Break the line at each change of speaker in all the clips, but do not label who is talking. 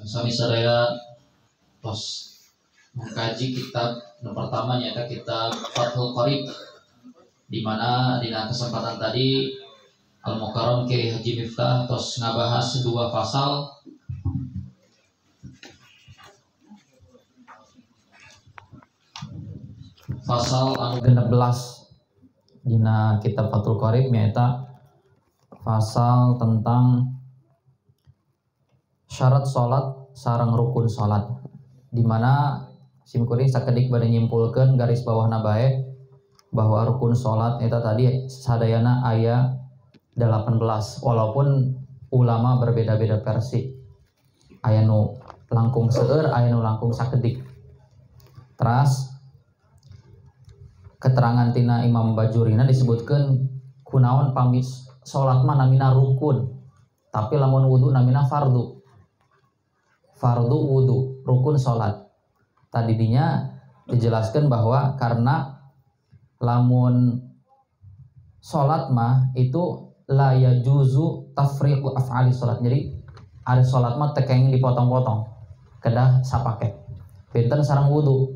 Sami sadaya tos mengkaji kitab yang pertama nyata kitab Fathul Qarib, di mana di kesempatan tadi Al Mukarram Kiai Haji Miftah tos ngabahas dua pasal. Pasal anu 16 dina kitab Fathul Qarib nyata pasal tentang syarat salat sareng rukun salat, di mana simkuring sakedik bade nyimpulkeun garis bawahna bae bahwa rukun salat eta tadi sadayana aya 18, walaupun ulama berbeda-beda versi. Aya nu langkung seueur, aya nu langkung sakedik. Teras keterangan tina Imam Bajurina disebutkeun kunaon pamis salat mah namina rukun, tapi lamun wudu namina fardu. Fardu wudu, rukun salat. Tadi dinya dijelaskan bahwa karena lamun salat mah itu la yajuzu tafriqu af'ali salat. Jadi ada salat mah tekeng dipotong-potong kedah sapake. Benten sareng wudu.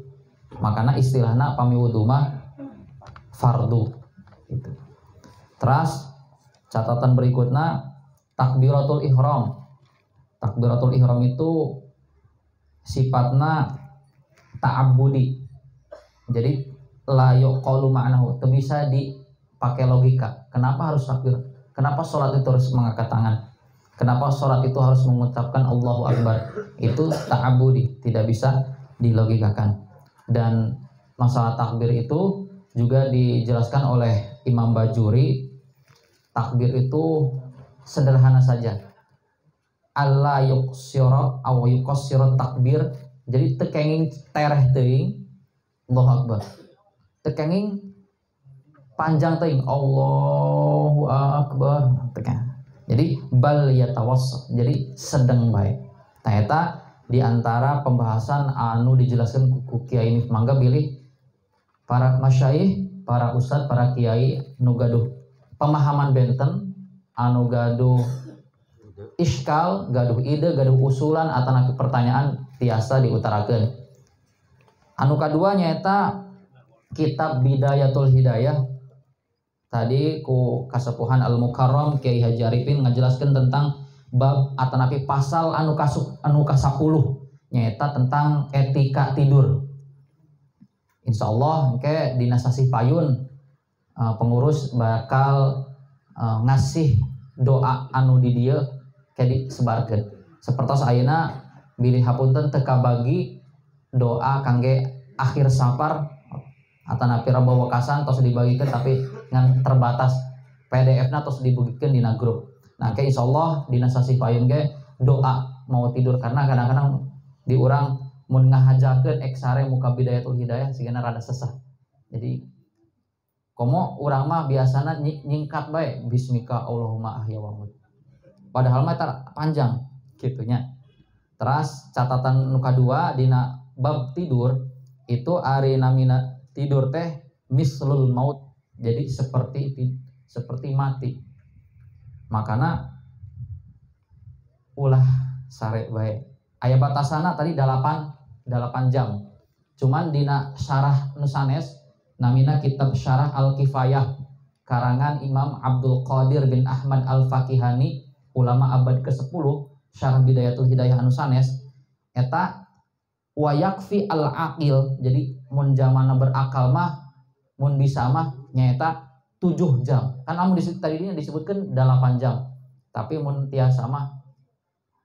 Makana istilahna pami wudu mah fardu itu. Terus catatan berikutnya takbiratul ihram. Takbiratul ihram itu sifatna ta'abbudi. Jadi la yuqalu ma'nahu, itu bisa dipakai logika. Kenapa harus takbir? Kenapa sholat itu harus mengangkat tangan? Kenapa sholat itu harus mengucapkan Allahu Akbar? Itu ta'abbudi, tidak bisa dilogikakan. Dan masalah takbir itu juga dijelaskan oleh Imam Bajuri. Takbir itu sederhana saja. Allah yuqsira aw yuqsira takbir. Jadi tekenging tereh teuing Allahu Akbar. Tekenging panjang teuing Allahu Akbar. Tekeng. Jadi bal yatawassat. Jadi sedang bae. Tah eta di antara pembahasan anu dijelaskan ku Kiai ini, mangga pilih para masyayikh, para ustad, para kiai nu gaduh pemahaman benten, anu gaduh iskal, gaduh ide, gaduh usulan atau nanti pertanyaan tiasa diutarakeun. Anu kadua nyaeta kitab Bidayatul Hidayah. Tadi ku kasepuhan Al Mukarram Kiai Haji Arifin ngajelaskeun tentang bab atau nanti pasal anu ka-10 nyaeta tentang etika tidur. Insyaallah engke dina sasih payun pengurus bakal ngasih doa anu di dieu kedi sebarkeun. Sapertos ayeuna bilih hapunten teu kabagi doa kangge akhir safar atanapi raba wekasan tos dibagikeun tapi ngan terbatas PDF-na tos dibagikeun dina grup. Nah, ke insyaallah dina sasih payun ge doa mau tidur, karena kadang-kadang di urang mun ngahajakeun eksare muka Bidayatul Hidayah sigana rada sesah. Jadi komo urang mah biasana nyingkat bae bismika Allahumma ahya wa mut. Padahal mah panjang gitunya. Terus catatan nu kadua dina bab tidur itu ari namina tidur teh mislul maut. Jadi seperti mati. Makana ulah sare bae. Aya batasana tadi 8 jam. Cuman dina syarah nu sanes namina kitab Syarah Al-Kifayah karangan Imam Abdul Qadir bin Ahmad Al-Fakihani, ulama abad ke-10, Syarah Bidayatul Hidayah anu sanes eta wa yakfi al-aqil. Jadi mun jamana berakal mah mun bisa mah nyaeta 7 jam. Kan amun tadi disebutkan 8 jam. Tapi mun tiasa mah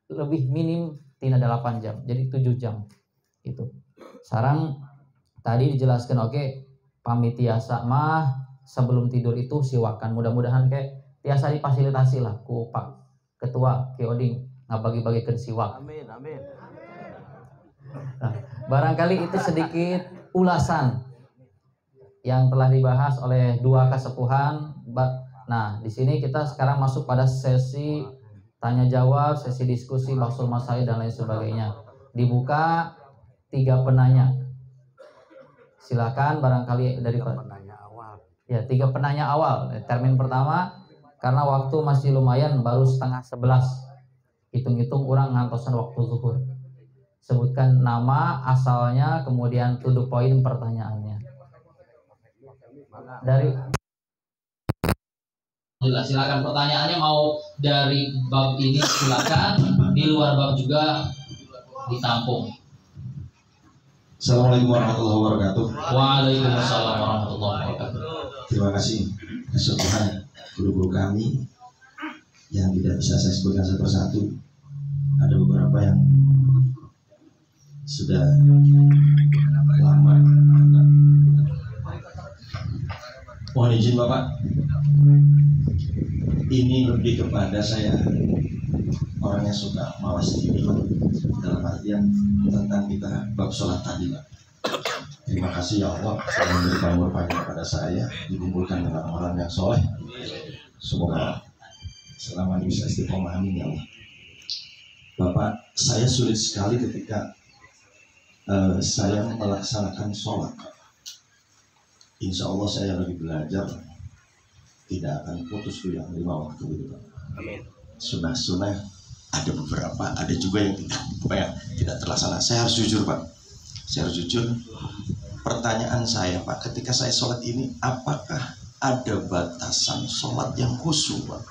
lebih minim tina 8 jam. Jadi 7 jam. Itu. Sarang tadi dijelaskan pamit tiasa mah sebelum tidur itu siwakan. Mudah-mudahan tiasa difasilitasi lah ku Pak Ketua Ki Oding ngabagi-bagikeun siwak.
Amin, amin.
Nah, barangkali itu sedikit ulasan yang telah dibahas oleh dua kasepuhan. Nah, di sini kita sekarang masuk pada sesi tanya jawab, sesi diskusi, bahsul masail dan lain sebagainya. Dibuka 3 penanya. Silakan barangkali dari
penanya awal.
Ya, 3 penanya awal. Termin pertama karena waktu masih lumayan, baru setengah 11. hitung-hitung orang ngantosan waktu zuhur. Sebutkan nama, asalnya, kemudian to the point pertanyaannya. Dari silakan pertanyaannya mau dari bab ini silakan, di luar bab juga ditampung.
Assalamualaikum warahmatullahi wabarakatuh.
Waalaikumsalam warahmatullahi wabarakatuh.
Terima kasih Tuhan, guru-guru kami yang tidak bisa saya sebutkan satu persatu. Ada beberapa yang sudah lama. Mohon izin Bapak, ini lebih kepada saya orang yang suka mawas diri dalam artian tentang kita bab sholat tadi Pak. Terima kasih ya Allah sudah memberikan umur panjang kepada saya, dikumpulkan dengan orang yang soleh. Semoga selama ini bisa istiqomah, amin ya Allah. Bapak, saya sulit sekali ketika saya melaksanakan sholat. Insya Allah saya lagi belajar tidak akan putus tuh yang 5 waktu itu Pak. Amin. Sunnah-sunnah ada beberapa, ada juga yang tidak terlaksana. Saya harus jujur Pak. Saya harus jujur. Pertanyaan saya Pak, ketika saya sholat ini, apakah ada batasan sholat yang khusyuk Pak?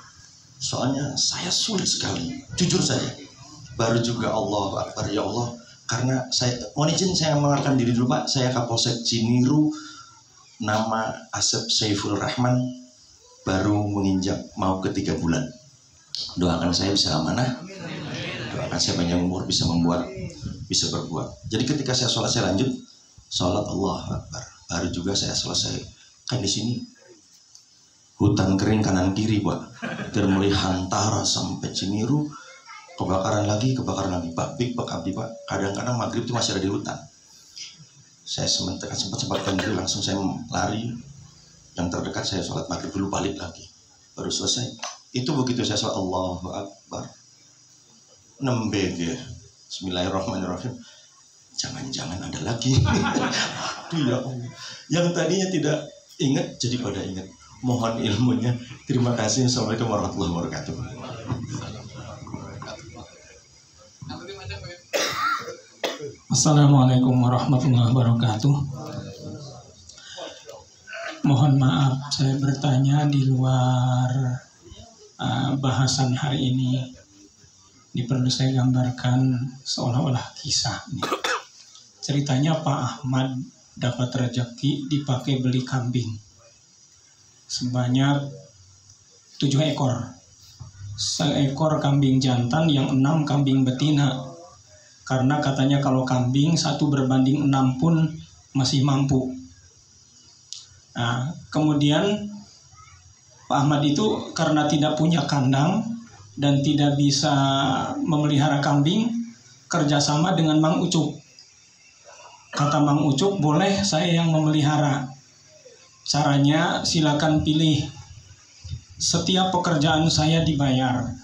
Soalnya saya sulit sekali, jujur saja. Baru juga Allah Akbar ya Allah. Karena saya, mohon izin saya mengenalkan diri dulu Pak. Saya Kapolsek Ciniru, nama Asep Saiful Rahman, baru menginjak mau ke 3 bulan. Doakan saya bisa amanah, doakan saya panjang umur, bisa membuat, bisa berbuat. Jadi ketika saya sholat, saya lanjut sholat Allah Akbar. Baru juga saya selesai. Kan di sini hutan kering kanan kiri Pak, dari mulai Hantara sampai Ciniru, kebakaran lagi Pak, big Pak Abdi Pak. Kadang-kadang maghrib itu masih ada di hutan. Saya sempat-sempatkan diri, langsung saya lari yang terdekat, saya sholat maghrib dulu, balik lagi, baru selesai. Itu begitu saya sholat Allahu Akbar, nembege Bismillahirrahmanirrahim, jangan-jangan ada lagi. Aduh ya Allah, yang tadinya tidak ingat jadi pada ingat. Mohon ilmunya. Terima kasih. Assalamualaikum warahmatullahi wabarakatuh.
Assalamualaikum warahmatullahi wabarakatuh. Mohon maaf saya bertanya di luar bahasan hari ini. Ini perlu saya gambarkan seolah-olah kisah. Ceritanya Pak Ahmad dapat rezeki dipakai beli kambing sebanyak 7 ekor. Seekor kambing jantan, yang 6 kambing betina. Karena katanya kalau kambing 1 berbanding 6 pun masih mampu. Nah, kemudian Pak Ahmad itu karena tidak punya kandang dan tidak bisa memelihara kambing, kerjasama dengan Mang Ucup. Kata Mang Ucup, boleh saya yang memelihara. Caranya silakan pilih. Setiap pekerjaan saya dibayar.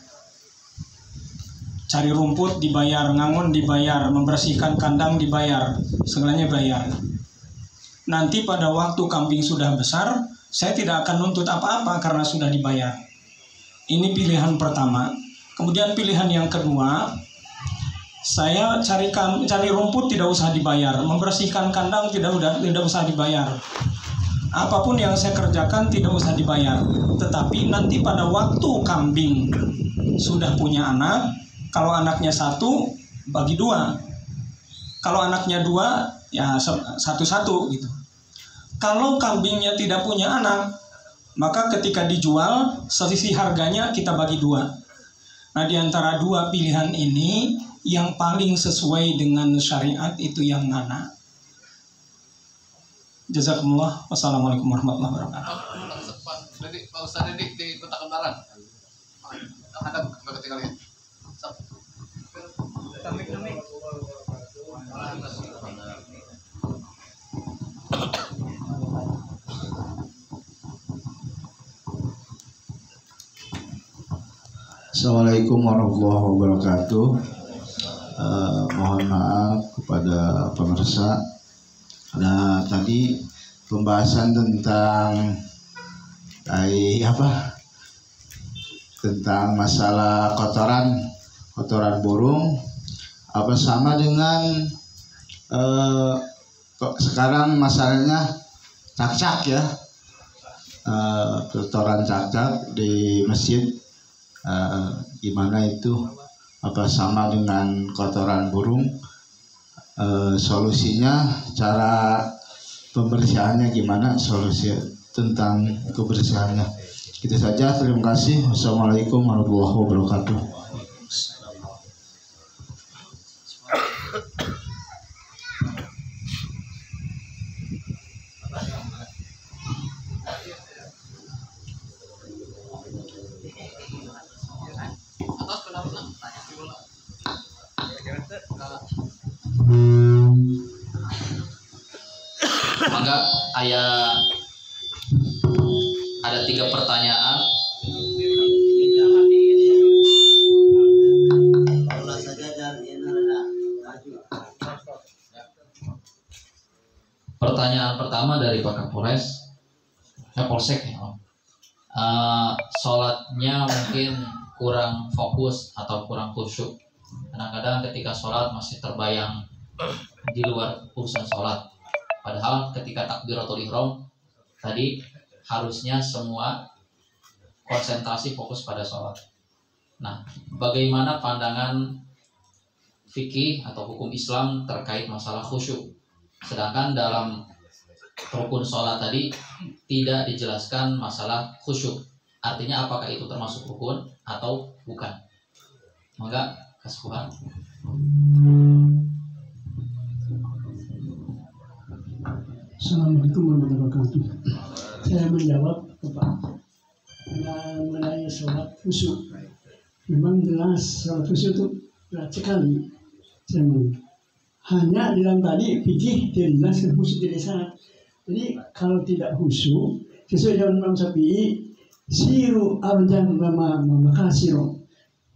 Cari rumput dibayar, ngangon dibayar, membersihkan kandang dibayar, segalanya bayar. Nanti pada waktu kambing sudah besar, saya tidak akan nuntut apa-apa karena sudah dibayar. Ini pilihan pertama. Kemudian pilihan yang kedua, saya cari rumput tidak usah dibayar, membersihkan kandang tidak usah dibayar. Apapun yang saya kerjakan tidak usah dibayar. Tetapi nanti pada waktu kambing sudah punya anak, kalau anaknya 1 bagi 2. Kalau anaknya 2 ya 1-1 gitu. Kalau kambingnya tidak punya anak, maka ketika dijual selisih harganya kita bagi 2. Nah, di antara 2 pilihan ini yang paling sesuai dengan syariat itu yang mana? Jazakumullah. Wassalamualaikum warahmatullahi wabarakatuh.
Jadi Pak Ustadz ini di Kota Kembaran. Ada ketika lihat.
Assalamualaikum warahmatullahi wabarakatuh. Mohon maaf kepada pemirsa. Nah, tadi pembahasan tentang tentang masalah kotoran
kotoran burung apa sama dengan kok sekarang masalahnya cak-cak ya, kotoran cak-cak di masjid, gimana itu apa sama dengan kotoran burung, solusinya cara pembersihannya gimana, solusi tentang kebersihannya. Itu saja, terima kasih. Wassalamualaikum warahmatullahi wabarakatuh.
Maka ada 3 pertanyaan. Pertanyaan pertama dari Pak Kapolres, Polsek ya. Sholatnya mungkin kurang fokus atau kurang khusyuk. Kadang-kadang ketika sholat masih terbayang di luar urusan sholat. Padahal ketika takbiratul ihram tadi harusnya semua konsentrasi fokus pada sholat. Nah, bagaimana pandangan fikih atau hukum Islam terkait masalah khusyuk? Sedangkan dalam rukun sholat tadi tidak dijelaskan masalah khusyuk. Artinya apakah itu termasuk rukun atau bukan? Maka Kasuhan.
Assalamualaikum warahmatullahi wabarakatuh. Saya menjawab mengenai sholat khusyuk. Memang jelas sholat khusyuk itu berat sekali. Hanya di dalam tadi fikih dijelaskan khusyuk tidak syarat. Jadi kalau tidak khusyuk sesuai dengan Imam Syafi'i, siru arjan maka siru,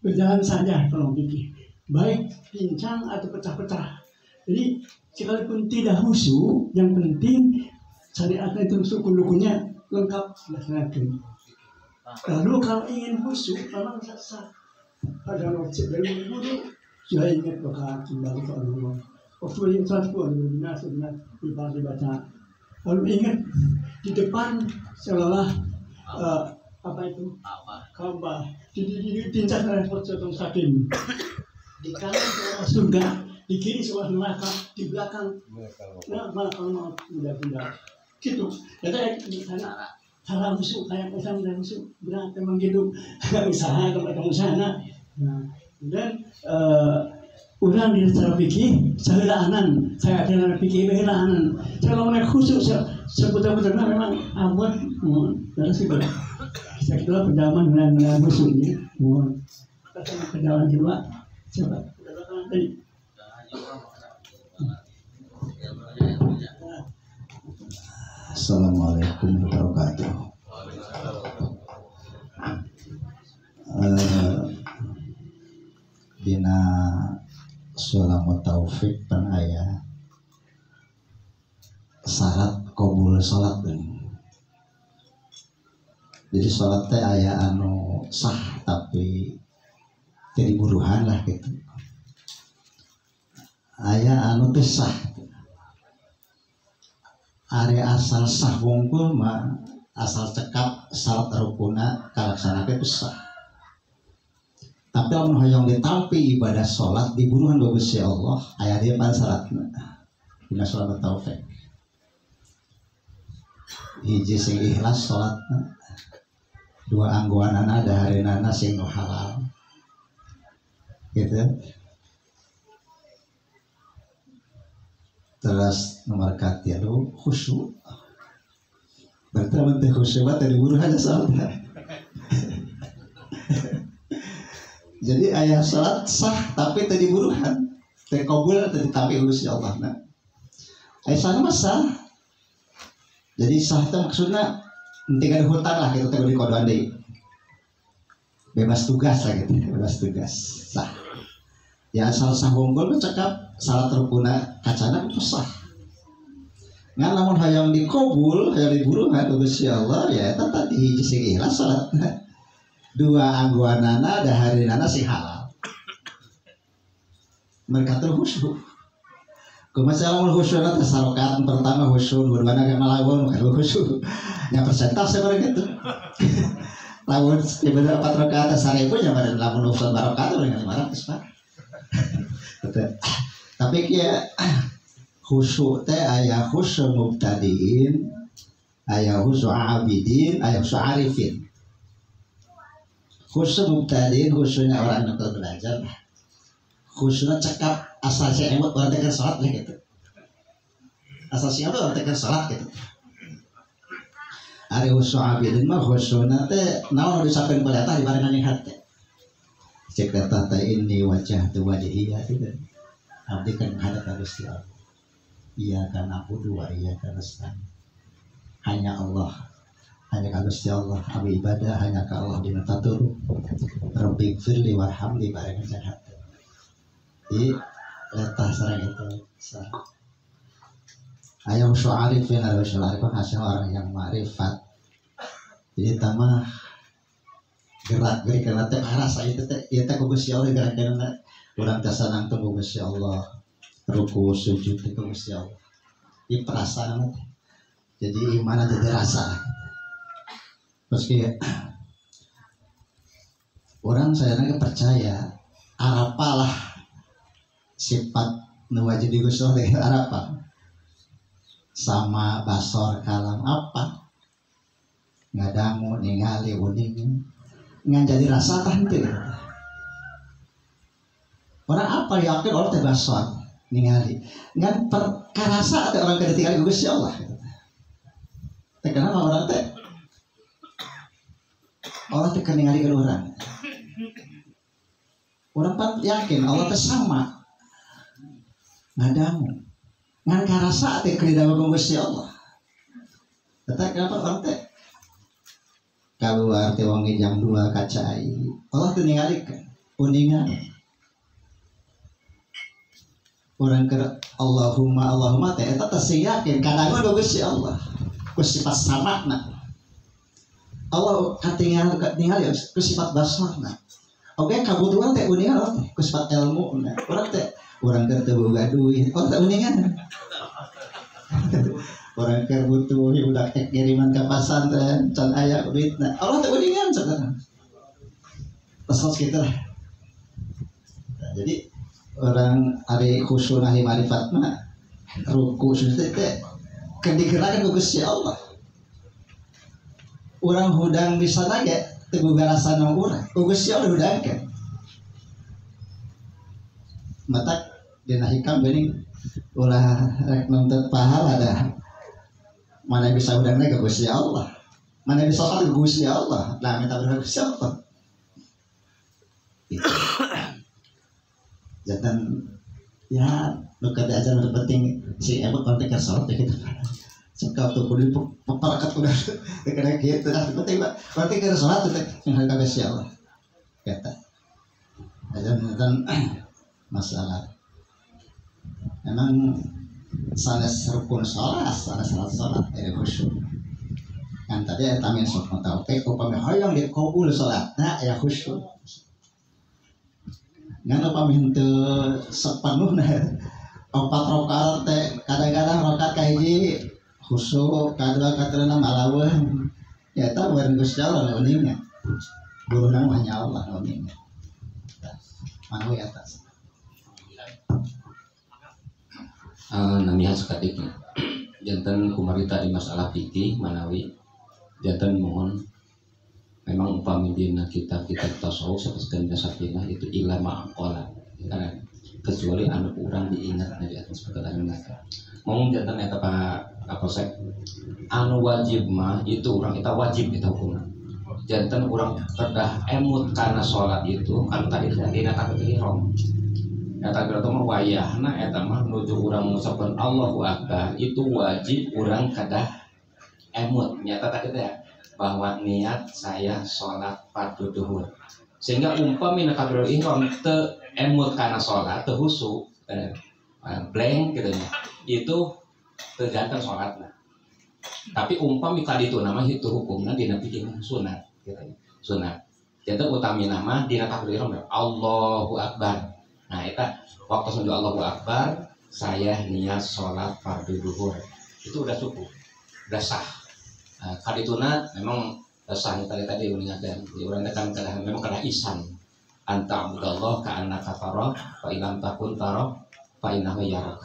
berjalan saja kalau fikih, baik pincang atau pecah-pecah. Jadi sekalipun tidak khusyuk, yang penting syariatnya itu rukun-rukunnya lengkap dilaksanakan. Lalu kalau ingin khusyuk, memang sah. Ada wajib dari guru sudah ingat bakal kembali ke Allah. Waktu yang sholat pun benar dibaca. Lalu ingat di depan seolah apa itu Ka'bah, di pincang oleh pocong saking. Di kanan seolah surga, di kiri seolah neraka, di belakang malah mudah-mudah gitu. Jadi di sana cara musuh kayak macam musuh berat memang gitu, nggak usaha kalau ada usaha. Nah, dan orang di secara fikih sehilaanan, saya ada fikih sehilaanan. Kalau mereka khusyuk seputar-putarnya memang amat, terus sih ber. Saya kira pendaman dengan musuh ini, pendaman kedua siapa? Tadi.
Assalamualaikum warahmatullahi wabarakatuh. Dina sulamu taufik pan aya syarat qabul salat. Jadi salat teh aya anu sah tapi jadi buruhan lah gitu. Aya anu teh sah. Area asal sah wungkul mah asal cekap salat rukuna kalaksanakeun itu sah. Tapi amun hoyong ditampi ibadah sholat diburuhan ka Gusti Allah, aya dia pan syaratna. Dina sholat taufik. Hiji sing ikhlas sholatna, dua anggoanana dahareunana sing nu halal. Gitu. Terus nomor 3 khusyuk. Berarti amun teu khusyuk teh diburuhan salatna. Jadi ayah salat sah tapi tadi buruhan, tadi kabul tadi tapi urus ya Allah. Nah, ayah sana sah. Jadi sah itu maksudnya tinggal di hutan lah, kita tinggal di kodoan deh. Bebas tugas lah gitu, bebas tugas sah. Ya asal sah wonggol cakap salat rukuna kacana itu sah. Ngan namun hayang dikabul, hayang diburuhan urus ya Allah ya itu tadi hiji sing ikhlas salat. Dua anggoanana dahareunana sing halal. mereka terus khusyuk. Kumasalah khusyuk nanti sarokat pertama khusyuk, dua-duanya kayak melawan kalau khusyuk. Yang persentase mereka itu. Lawan ibadah 4 rakaat 1000 nya pada lamun usul barakaat dengan 500 Pak. Tapi kia khusyuk teh aya khusyuk mubtadiin, aya khusyuk abidin, aya khusyuk arifin. Khusyuk mubtadiin khusyuknya orang yang baru belajar. Khusyuknya cekap asal saya emot orang tekan salat lah gitu. Asal siapa orang tekan salat gitu. Ari khusyuk abidin mah khusyukna teh naon disampaikan pada tah di barengan yang hati. Cek data teh ini wajah tu wajhiya gitu. Abdi kan menghadap ka Gusti Allah. Iya kan aku dua iya kan nasta'in. Hanya Allah. Hanya ka Gusti Allah abdi ibadah hanya ka Allah dina taturu. Rabbi firli warhamni barengan yang hati. Di letah sareng itu. Ayah khusyuk arifin adalah khusyuk arifin hasil orang yang ma'rifat. Jadi tamah gerak karena teh rasa itu teh ieu teh ku Gusti Allah gerak-gerakna urang teh sanang teh ku Gusti Allah. Ruku sujud teh ku Gusti Allah. Ieu perasaan teh. Jadi iman jadi rasa. Meski orang saya percaya arapalah sifat nu wajib di Gusti Allah arapa. Sama basor kalam apa ngadangu ningali uning ngan jadi rasa tante orang apa yakin orang teh basor ningali ngan perkarasa ada orang kada tinggal Gusti Allah teh kenapa orang teh ningali ke orang pan yakin Allah teh sama ngadangu ngan karasa teh keridaan Gusti Allah. Tetapi kenapa orang teh keluar teh wangi jam 2 kacai. Allah teh ningalikeun uningan. Urang keur Allahumma teh eta teh yakin kadangun Gusti Allah. Ku sifat samana. Allah katingal ningali ku sifat basarna. Oke kabutuhan teh uningan ku sifat ilmu. Urang teh orang keur teu boga duit, teu uningan. Orang keur butuh budak kiriman ka pasantren, can aya duitna. Allah teu uningan sebenarnya. Terus kitu lah. Nah, jadi orang ari khusyuk ahli marifat mah ruku sujud teh keur digerakeun ku Gusti Allah. Urang hudang bisa nage teu boga rasa nang urang, ku Gusti Allah hudangkeun. Mata dina hikam bening ulah rek nuntut pahala dah mana bisa udangna ke Gusti Allah mana bisa ke Gusti Allah lah minta berdoa Gusti Allah jangan ya nu kada aja nu penting si emot penting ka salat gitu cekap tuh kudu paparakat udah kena kieu teh penting ka salat teh yang ka Gusti Allah kata dan masalah memang sanes rukun sholat, sanes sholat khusyuk. Kan tadi ada tamin sok tauhid, upami hoyong dikabul sholat, nah ya khusyuk. Ngan upami henteu sepenuhna 4 rakaat teh kadang-kadang rakaat kahiji khusyuk, kadua katerana malaweun. Ya eta bukan Gusti Allah uningan. Guruna hanya Allah uningan. Mangwi atas.
Namihan sekatiknya jantan kumarita di masalah fikih manawi jantan mohon memang upami dina kita tasawuf saperkeun sakinah itu ilama aqala karena kecuali anu urang diingat di atas perkataan mereka ngomong jantan eta apa sih anu wajib mah itu urang kita wajib kita hukumna jantan urang kedah emut karena sholat itu kan tadi dina takbir ihram eta berarti mah wayahna eta mah nuju urang ngucapkeun Allahu Akbar itu wajib urang kadah emut nyata tadi teh bahwa niat saya sholat fardu duhur sehingga umpamina takbiratul ihram teu emut kana sholat teu khusyuk blank gitu nya itu teu janten sholatna tapi umpami tadi itu nama itu hukumna dina fikih sunat gitu sunat janten utami nama dina takbiratul ihram Allahu Akbar. Nah itu waktu menuju Allahu Akbar saya niat sholat fardu duhur itu udah cukup, udah sah. Kadituna memang sah tadi mengingatkan di orang kan memang kada isan anta abdallah ka annaka tara fa ilam takun tara fa innahu yarak.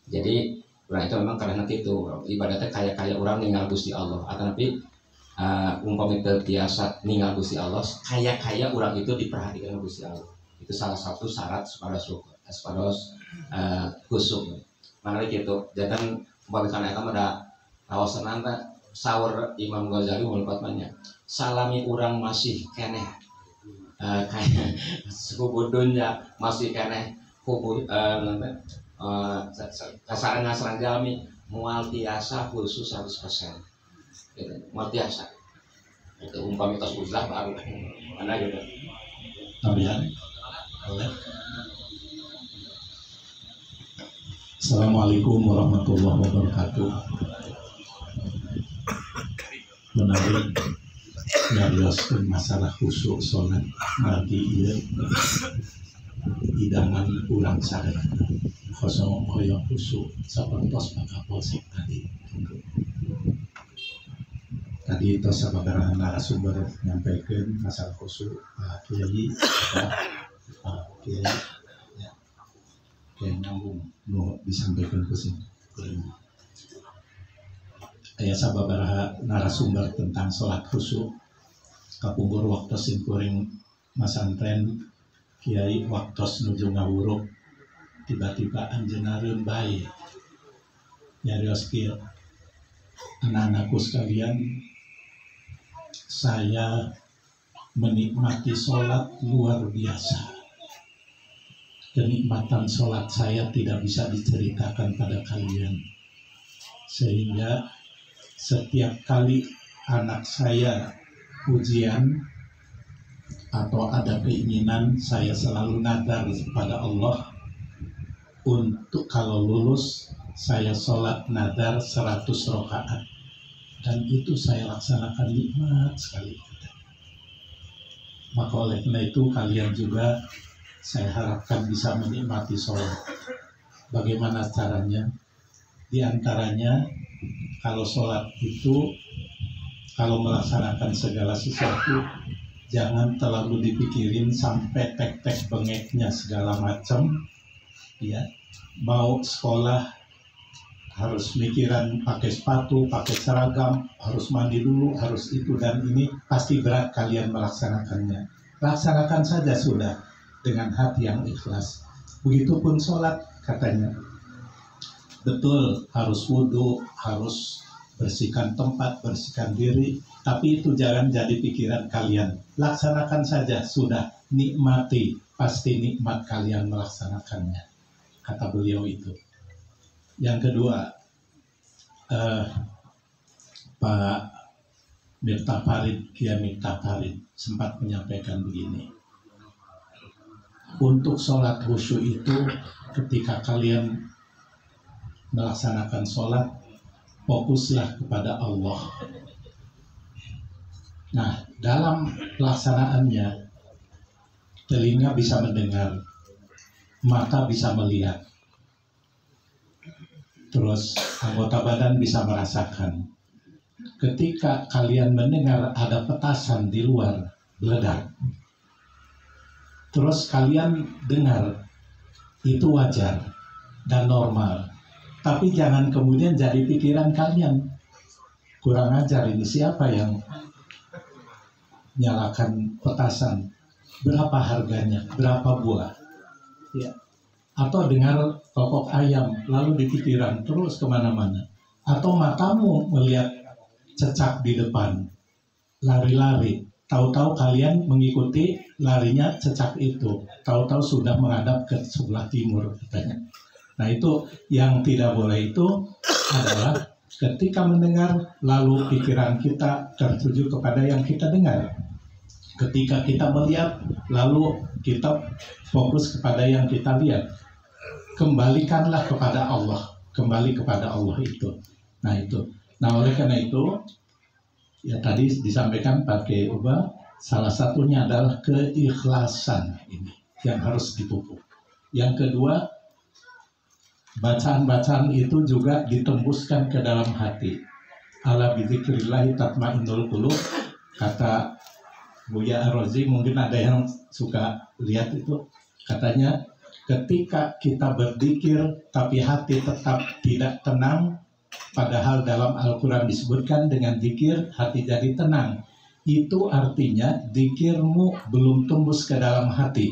Jadi orang itu memang karena itu ibadatnya kayak orang ninggal Gusti Allah atau tapi umpamanya terbiasa ninggal Gusti Allah kayak orang itu diperhatikan Gusti Allah. Itu salah satu syarat supaya khusyuk. Mana gitu. Jangan umpamanya kamu ada awasan anta sahur Imam Ghazali mulpatnya salami orang masih keneh kayak suku dunya masih keneh kubu kasarnya serang jalmi mual tiasa khusus 100% gitu, mual tiasa itu umpamanya tos uzlah baru mana gitu
Nabian. Assalamualaikum warahmatullahi wabarakatuh. Menarik nyarioskeun masalah khusyuk sholat bagi ieu hidangan urang sadaya kosong hoyong khusyuk sapertos pakapolsek tadi itu sababaraha narasumber nyampaikan masalah khusyuk Kiai Kiai nyambung nu disampaikan ke sini. Aya sababaraha narasumber tentang sholat khusyuk kapungkur waktu simkuring masantren Kiai waktu nuju ngawuruk tiba-tiba anjeunnareun bae nyarios kieu anak-anakku sekalian saya menikmati sholat luar biasa. Kenikmatan sholat saya tidak bisa diceritakan pada kalian sehingga setiap kali anak saya ujian atau ada keinginan saya selalu nadar kepada Allah untuk kalau lulus saya sholat nadar 100 rakaat dan itu saya laksanakan nikmat sekali. Maka oleh karena itu kalian juga saya harapkan bisa menikmati sholat. Bagaimana caranya? Di antaranya kalau sholat itu kalau melaksanakan segala sesuatu jangan terlalu dipikirin sampai tek-tek bengeknya segala macam ya. Mau sekolah harus mikiran pakai sepatu, pakai seragam, harus mandi dulu, harus itu dan ini pasti berat kalian melaksanakannya. Laksanakan saja sudah dengan hati yang ikhlas. Begitupun sholat katanya. Betul harus wudhu, harus bersihkan tempat, bersihkan diri, tapi itu jangan jadi pikiran kalian. Laksanakan saja sudah, nikmati, pasti nikmat kalian melaksanakannya. Kata beliau itu. Yang kedua, Pak Miftah Farid, Kiai Miftah Farid sempat menyampaikan begini. Untuk sholat khusyuk itu ketika kalian melaksanakan sholat, fokuslah kepada Allah. Nah, dalam pelaksanaannya, telinga bisa mendengar, mata bisa melihat, terus anggota badan bisa merasakan. Ketika kalian mendengar ada petasan di luar meledak, terus kalian dengar, itu wajar dan normal. Tapi jangan kemudian jadi pikiran kalian, kurang ajar ini siapa yang nyalakan petasan, berapa harganya, berapa buah, ya. Atau dengar kokok ayam lalu di pikiran terus kemana-mana. Atau matamu melihat cecak di depan, lari-lari, tahu-tahu kalian mengikuti larinya cecak itu, tahu-tahu sudah menghadap ke sebelah timur katanya. Nah itu yang tidak boleh itu adalah ketika mendengar lalu pikiran kita tertuju kepada yang kita dengar. Ketika kita melihat lalu kita fokus kepada yang kita lihat. Kembalikanlah kepada Allah, kembali kepada Allah itu. Nah itu. Nah oleh karena itu ya tadi disampaikan pakai ubah salah satunya adalah keikhlasan ini yang harus dipupuk. Yang kedua, bacaan-bacaan itu juga ditembuskan ke dalam hati. Ala bidzikrillahi tatmainnul qulub, kata Buya Ar-Razi, mungkin ada yang suka lihat itu, katanya ketika kita berzikir tapi hati tetap tidak tenang, padahal dalam Al-Quran disebutkan dengan zikir hati jadi tenang, itu artinya zikirmu belum tembus ke dalam hati.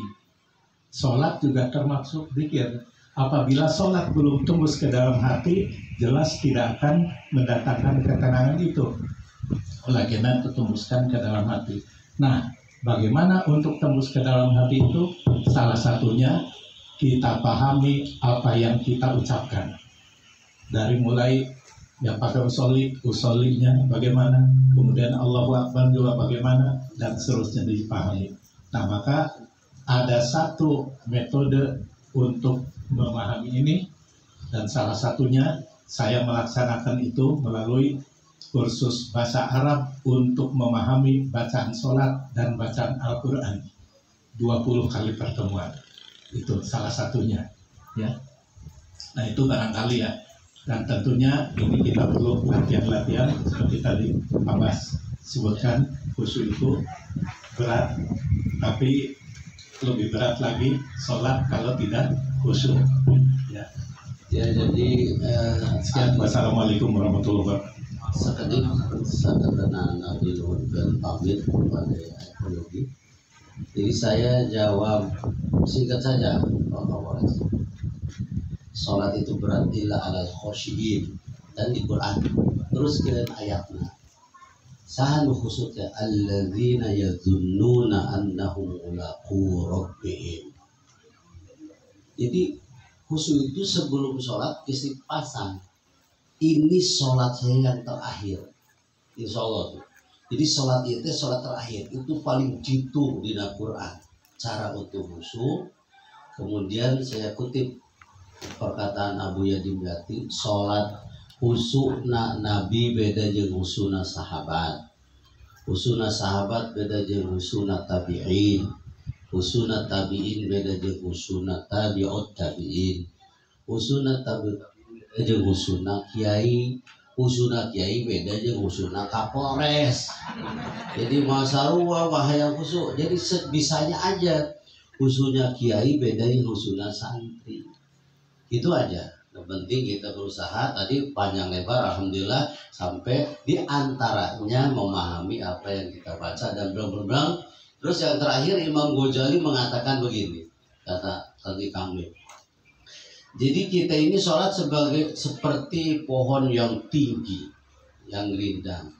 Sholat juga termasuk zikir. Apabila sholat belum tembus ke dalam hati, jelas tidak akan mendatangkan ketenangan itu. Oleh karena itu tembuskan ke dalam hati. Nah, bagaimana untuk tembus ke dalam hati itu? Salah satunya kita pahami apa yang kita ucapkan. Dari mulai yang pakai usolinya bagaimana, kemudian Allahu Akbar juga bagaimana, dan seterusnya dipahami. Nah, maka ada satu metode untuk memahami ini, dan salah satunya saya melaksanakan itu melalui kursus bahasa Arab untuk memahami bacaan sholat dan bacaan Al-Quran 20 kali pertemuan. Itu salah satunya, ya. Nah, itu barangkali ya. Dan tentunya ini kita perlu latihan-latihan seperti tadi Pak Bas sebutkan, khusyuk itu berat, tapi lebih berat lagi sholat kalau tidak khusyuk. Ya.
Ya, jadi
sekian. Wassalamualaikum warahmatullahi wabarakatuh.
Sekedip sederhana Nabi dan pamit kepada ekologi. Jadi saya jawab singkat saja, Pak Kapolres. Sholat itu berartilah ala khosyiin, dan di Quran terus kalian ayatnya. Sahan khususnya alladzina yadhunnuna annahum mulaqu rabbihim. Jadi khusyuk itu sebelum sholat istighfasan. Ini sholat saya yang terakhir, insya Allah. Jadi sholat itu sholat terakhir, itu paling jitu di Al-Quran. Cara untuk khusyuk. Kemudian saya kutip perkataan Abu Yadim Yati, sholat khusyukna Nabi beda jeung khusyukna sahabat. Khusyukna sahabat beda jeung khusyukna tabi'in. Khusyukna tabi'in beda jeung khusyukna tabi'ut tabi'in. Khusyukna tabi'in beda jeung khusyukna kiai. Khusyukna kiai beda jeung khusyukna Kapolres. Jadi masalah bahaya khusyuk. Jadi bisanya aja khusyuknya kiai beda jeung khusyukna santri. Itu aja. Yang penting kita berusaha, tadi panjang lebar alhamdulillah sampai di antaranya memahami apa yang kita baca dan belang-belang. Terus yang terakhir Imam Ghazali mengatakan begini, kata tadi kami. Jadi kita ini sholat seperti pohon yang tinggi, yang rindang.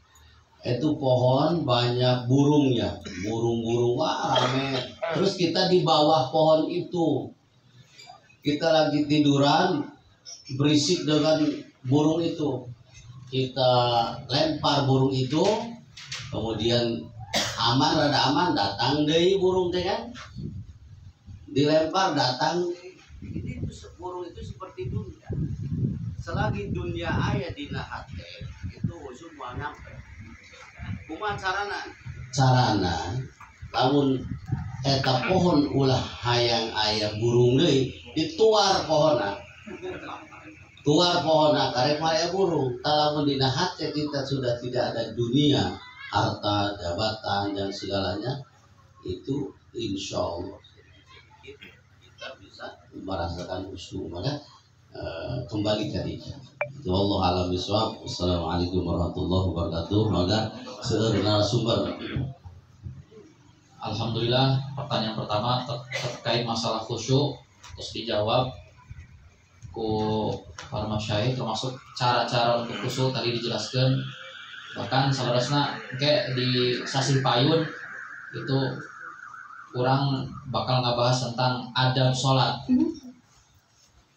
Itu pohon banyak burungnya, burung-burung wah rame. Terus kita di bawah pohon itu. Kita lagi tiduran, berisik dengan burung itu. Kita lempar burung itu, kemudian rada aman, datang dari burung teh kan. Dilempar, datang. Jadi burung itu seperti dunia. Selagi dunia aya dina hate, itu khusyuk moal nyampe. Kumaha carana? Lamun eta pohon ulah hayang aya burung deui, dituar pohonna. Tuar pohonna karek aya burung. Talamun dina hate kita sudah tidak ada dunia, harta, jabatan dan segalanya, itu insya Allah kita bisa merasakan khusyuk. Maka kembali tadi. Wallahu a'lam bishawab. Wassalamualaikum warahmatullahi wabarakatuh. Maka narasumber.
Alhamdulillah, pertanyaan pertama terkait masalah khusyuk terus dijawab ku para masyayikh, termasuk cara-cara untuk khusyuk tadi dijelaskan. Bahkan saudara kayak di Sasi Payun itu kurang bakal ngebahas tentang adab sholat.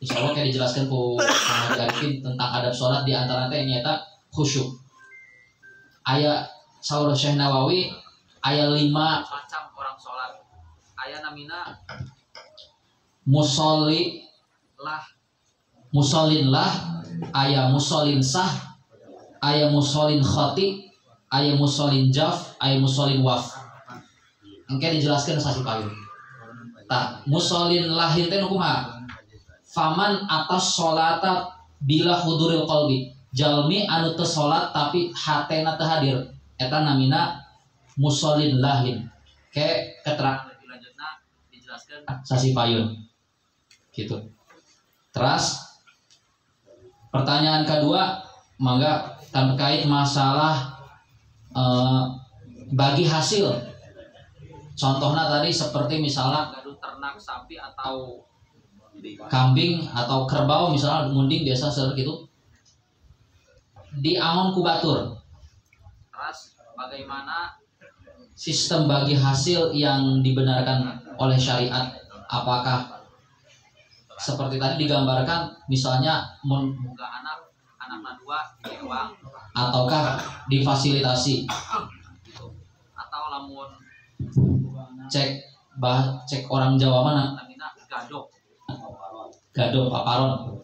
Insya Allah kayak dijelaskan ku Muhammad Arifin tentang adab sholat, di antara ini nyata khusyuk. Ayat saudara Syekh Nawawi ayat 5 macam orang sholat. Ayat namina musallin lah, ayat musallin sah, ayat musallin khati, ayat musallin jaf, ayat musallin waf. Engke dijelaskan Sasi Payun. tak musallin lahin teh kumaha faman atas sholata bila huduril qalbi jalmi anu teu salat tapi hatena teu hadir eta namina musallin lahin ke keterangan lanjutna dijelaskeun sasi payun gitu. Terus pertanyaan kedua mangga terkait masalah bagi hasil. Contohnya tadi seperti misalnya gaduh ternak sapi atau kambing atau kerbau misalnya munding biasa seperti itu diangon ku batur. Terus bagaimana sistem bagi hasil yang dibenarkan oleh syariat? Apakah seperti tadi digambarkan misalnya membuka anak dua diewang ataukah difasilitasi atau lamun cek orang Jawa mana namina gadok paparon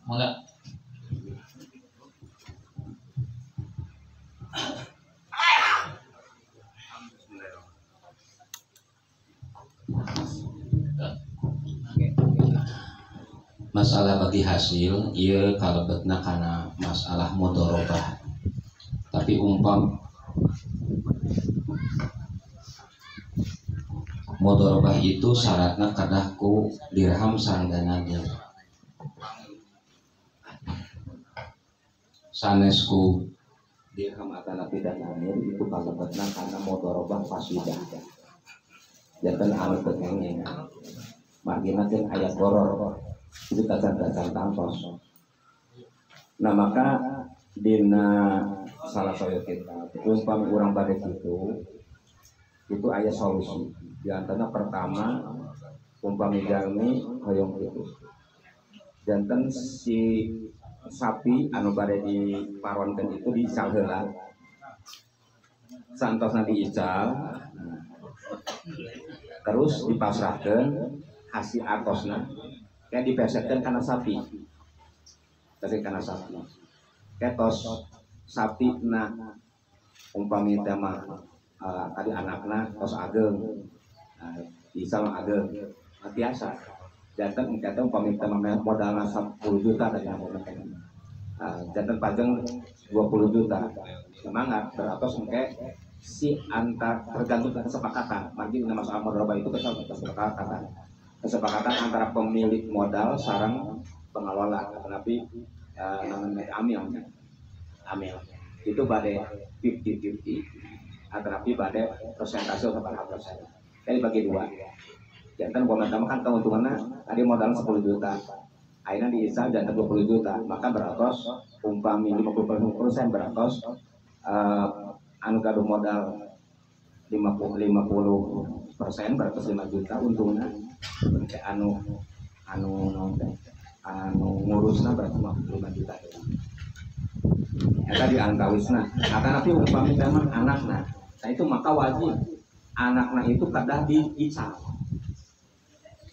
enggak
masalah bagi hasil ieu kalebetna kana masalah mudharabah. Tapi mudharabah itu syaratna kadah ku dirham sareng dananya. Sanes ku dirham atanapi dananya itu kalebetna kana mudharabah fasidah. Janten anu teu kengeng. Margina teh aya goror. Itu tajan-tajan tantos. Nah maka dina salah satu kita umpam urang bade itu aya solusi. Di antara pertama umpami jalmi hoyong itu. Janten si sapi anu bade diparonkeun itu diical heula. Santosna diical. Terus dipasrahkeun hasil atosna kayak dipesetkan karena sapi, tapi karena sapi, ketos sapi na umpami tema tadi anakna tos ageng, bisa ageng, biasa, jantan kita umpami tema modalna 10 juta tadi namanya, jantan pajang 20 juta, semangat beratos engke si antar tergantung kesepakatan, mungkin nama soal mudharabah itu kesepakatan antara pemilik modal sarang pengelola, tapi namanya amil itu badai 50-50 tetapi badai persentase berapa persen. Jadi bagi dua. Jantan pertama kan keuntungannya tadi modal 10 juta, akhirnya diisal jantan 20 juta, maka beratos umpami 50% beratos anu gaduh modal 50% beratos 5 juta untungnya. anu ngurusna berarti 5 juta. Eta diantawisna. Tapi upami zaman anakna, nah itu maka wajib anakna itu kadah diical.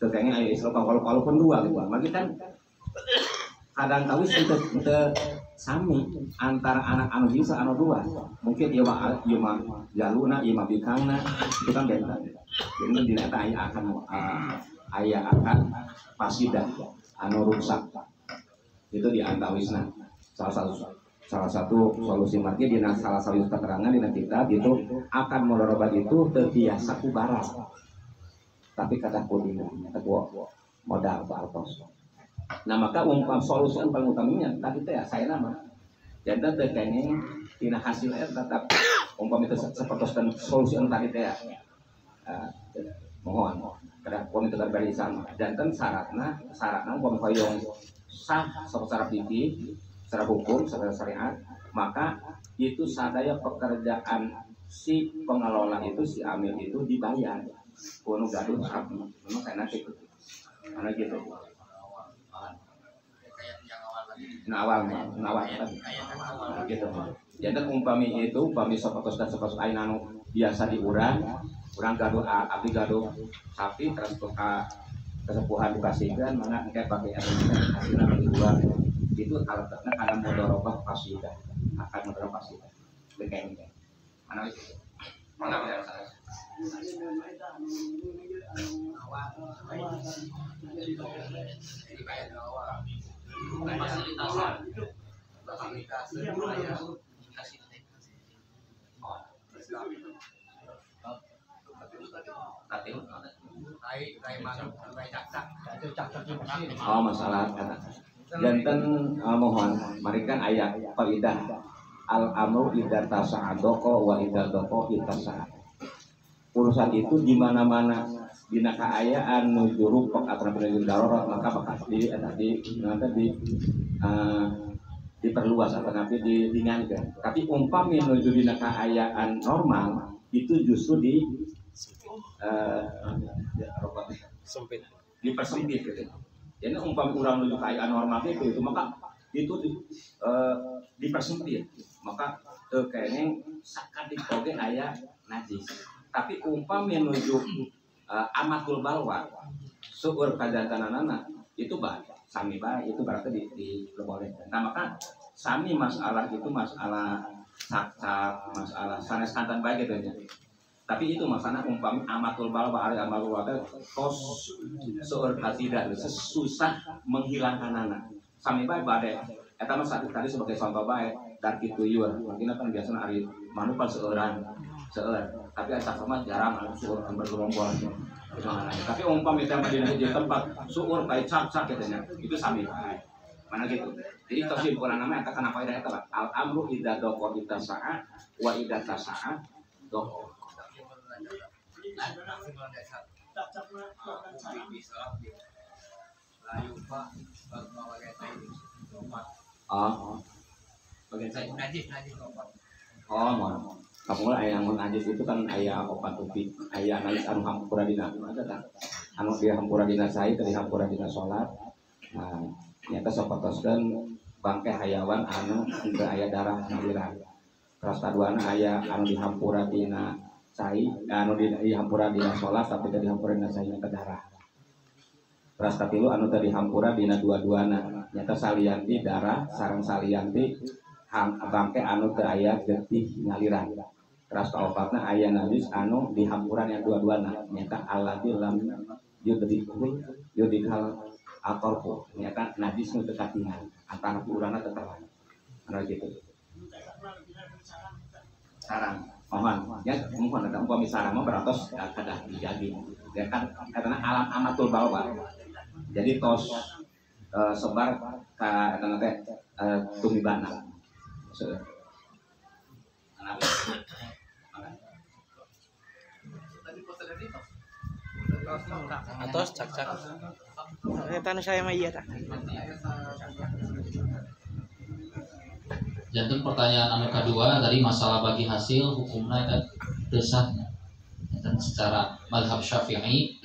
Kayaknya ayo Islam kalaupun dua gitu. Maka kan kadang tawis itu sami antara anak anu bisa anu dua. Mungkin ieu mah jaluna, ieu mah bikangna, itu kan beda. Jadi dina eta aya akan fasidah anu rusak. Itu diantawisna. Salah satu solusi margi dina salah satu keterangan dina kitab itu akan mudharabah itu teu biasa ku barang. Tapi kata kudina eta modal bartos. Nah maka solusi yang paling utamanya tadi teh saya nama. Jantan teh kenging dina hasil tetap umpama itu sapertoskeun solusi yang tadi teh. Mohon kada komite terbarisan jantan syaratna umpama hoyong sah secara fikih, secara hukum, secara syariat, maka itu sadaya pekerjaan si pengelola itu si amil itu dibayar kuno gaduh sapi memang karena gitu awal gitu. Jadi umpami seperti anu biasa diurang gaduh abdi gaduh sapi terus kesepuhan dikasihkan mana engke pakai hasilna diurang itu alatnya ada mudharabah fasidah akan mudharabah fasidah begini mana itu mana Oh masalah janten mohon marikan ayat faidah al amru idza tasa'adoko wa idza doko itasa. Urusan itu di mana-mana dina kaayaan nuju rupek atau nuju darurat maka bakal diperluas atau nanti diringankan. Tapi umpami nuju dina kaayaan normal itu justru dipersempit gitu. Jadi umpami orang menuju kaayaan normal itu maka itu dipersempit. Maka kayaknya sakit oge aya najis. Tapi umpami menuju amatul balwa suur kajantanana itu baik. Sami baik itu berarti diperbolehkan. Nah maka sami masalah itu masalah sak masalah sanes kantan baik gitu ya. Tapi itu masalah umpami amatul balwa ari amatul balwa tos suur kasidah susah menghilangkan anak. Sami baik bade. Eta mah tadi sebagai contoh baik dari tuyul. Mungkin kan biasanya hari manupa seueuran. Tapi asa sama jarang suur bergerombol. Tapi umpami teh di tempat suur kayak cak-cak katanya. Itu sami baik. Mana gitu. Jadi kesimpulan nama eta kana faedah eta al amru idza daqa itasa'a wa idza tasa'a daqa. Mohon. Kamu ayah yang najis itu kan ayah opat tupi, ayah najis anu hampura dina, ada tak? Anu dia hampura dina sai, tadi hampura dina sholat. Nah, nyata sopatoskan bangkai hayawan anu untuk ayah darah naliran. Terus kaduana ayah anu dihampura dina sai, anu dihampura dina sholat, tapi tadi hampura dina sai ke darah. Terus katilu anu tadi hampura dina dua-duana, nyata salianti darah, sarang salianti bangkai anu teu aya getih ngaliran. Terus kaopatna aya najis anu dihampuran yang dua-duana nyata alladzi lam yudhikal atorfu nyata najis nu teu katingal antara urana teu terang. Anu gitu. Sarang mohon ya mohon ada umpami sarang mah beratos kada dijagi. Ya kan katana alam amatul balwa. Jadi tos sebar ka eta teh tumibana.
Atos cak-cak. Ternyata saya mah iya tak.
Jantung pertanyaan anu kedua dari masalah bagi hasil hukumnya dan desahnya. Dan secara mazhab Syafi'i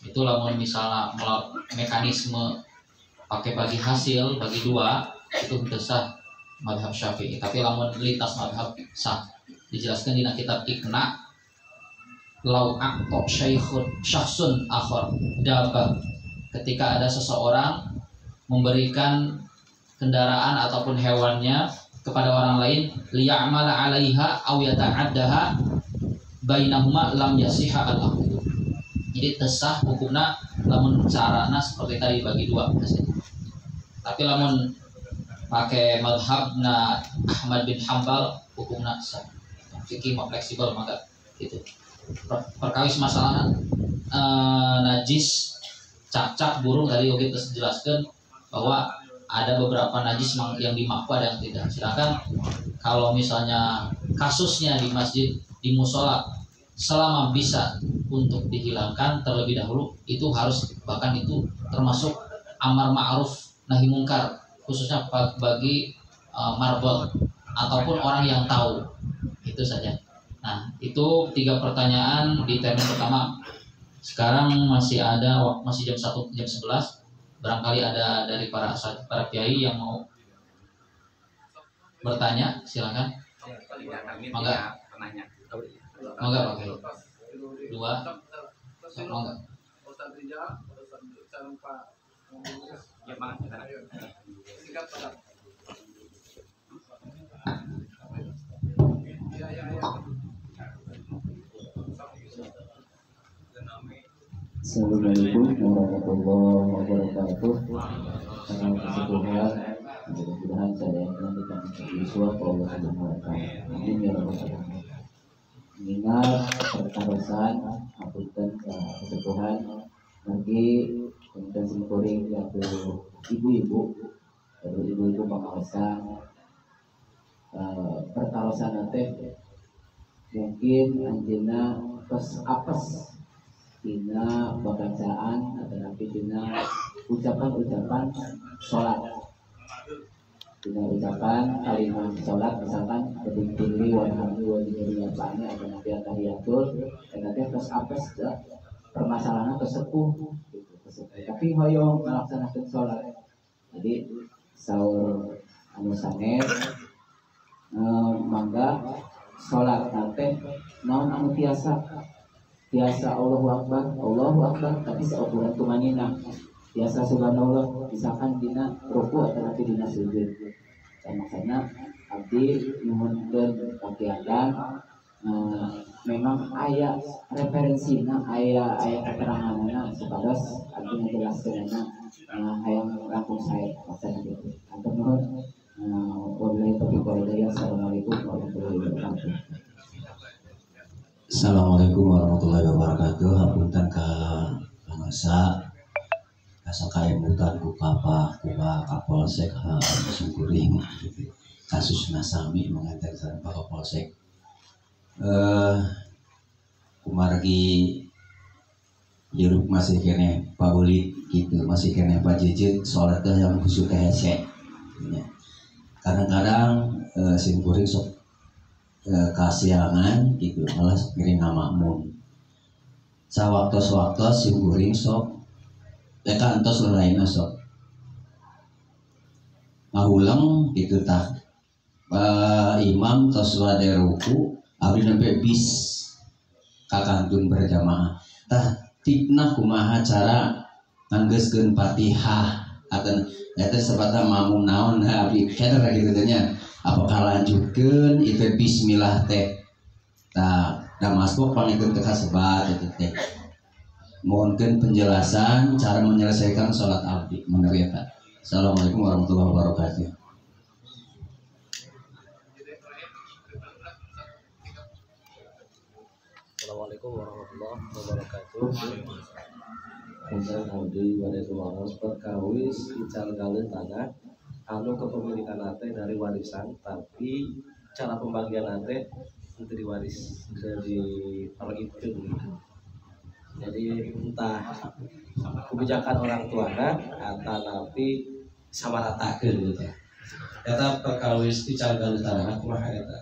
itu lamun misalnya mekanisme pakai bagi hasil bagi dua itu desah mazhab Syafi'i. Tapi lamun lintas mazhab sah. Dijelaskan di kitab Iqna lau aqta syakhsun akhar dabah ketika ada seseorang memberikan kendaraan ataupun hewannya kepada orang lain liya'mala 'alaiha aw yata'addaha bainahuma lam yasihha al-aqd. Jadi tesah hukumna lamun carana seperti tadi bagi dua. Tapi lamun pakai madhabna Ahmad bin Hanbal hukumna sah. Fikih fleksibel maka gitu. Perkawis masalah najis cak-cak burung tadi oke jelaskan bahwa ada beberapa najis yang dimaku ada yang tidak. Silakan kalau misalnya kasusnya di masjid di musola selama bisa untuk dihilangkan terlebih dahulu itu harus bahkan itu termasuk amar ma'ruf nahi mungkar khususnya bagi marbot ataupun orang yang tahu itu saja. Nah itu 3 pertanyaan di termin pertama. Sekarang masih jam 1 jam 11. Barangkali ada dari para kiai yang mau bertanya, silakan. Mangga. Mangga pakai 2. Mangga. Ya mangga.
Assalamualaikum warahmatullahi wabarakatuh. Salam kesepuhan. Mudah-mudahan saya melanjutkan siswa Allah Subhanahu wa taala. Amin ya rabbal alamin. Mengingat pertarusan apunten kesepuhan nanti kemudian simkuring yaitu ibu-ibu pengawasan pertarusan nanti mungkin anjena tos apes dina bacaan atau nanti dina ucapan sholat, dina ucapan kalimat sholat misalkan berdiri walhamdulillah atau nanti tahiyatul dan nanti tos apes permasalahan tersebut gitu, tapi hoyong melaksanakan sholat. Jadi sahur anu sanget mangga sholat nanti naon anu tiasa Allahu Akbar tapi seukuran tumanina biasa subhanallah misalkan dina ruku atau nanti dina sujud dan maksudnya abdi nyuhunkeun kakiatan memang aya referensinya aya keteranganna supados abdi menjelaskeunna hayang langkung saya maksudnya gitu antum nuhun wabillahi taufiq wal hidayah. Assalamualaikum warahmatullahi wabarakatuh.
Assalamualaikum warahmatullahi wabarakatuh. Hapunten ka pangasa kasakaemutan ku Kapolsek Sungkuring kasus nasami mengantar sareng Pak Kapolsek kumargi jeruk masih kene Pak Ulit gitu, masih kene Pak Jejit sholat yang khusus hese kadang-kadang Sungkuring sok kasiangan gitu malah ngiring makmum sawaktos Sungkuring sok kantos lainnya sok ngahulang gitu tah imam tos wade ruku abdi nembe bis kakantun berjamaah tah tipna kumaha cara nganggeuskeun Fatihah atau eta sebata mamum naon abdi kada gitu nya apakah lanjutkeun itu bismillah teh tah da masuk pangikeun teh kasebat itu teh mohonkeun penjelasan cara menyelesaikan sholat abdi menurut eta. Assalamualaikum warahmatullahi wabarakatuh.
Assalamualaikum warahmatullahi wabarakatuh. Kemudian abdi wadai waros perkawis ical galin tanah anu kepemilikan nate dari warisan tapi cara pembagian nate itu diwaris dari kalau itu jadi entah kebijakan orang tuana atau napi samaratakeun gitu. Eta perkawis ical galin tanah kumaha eta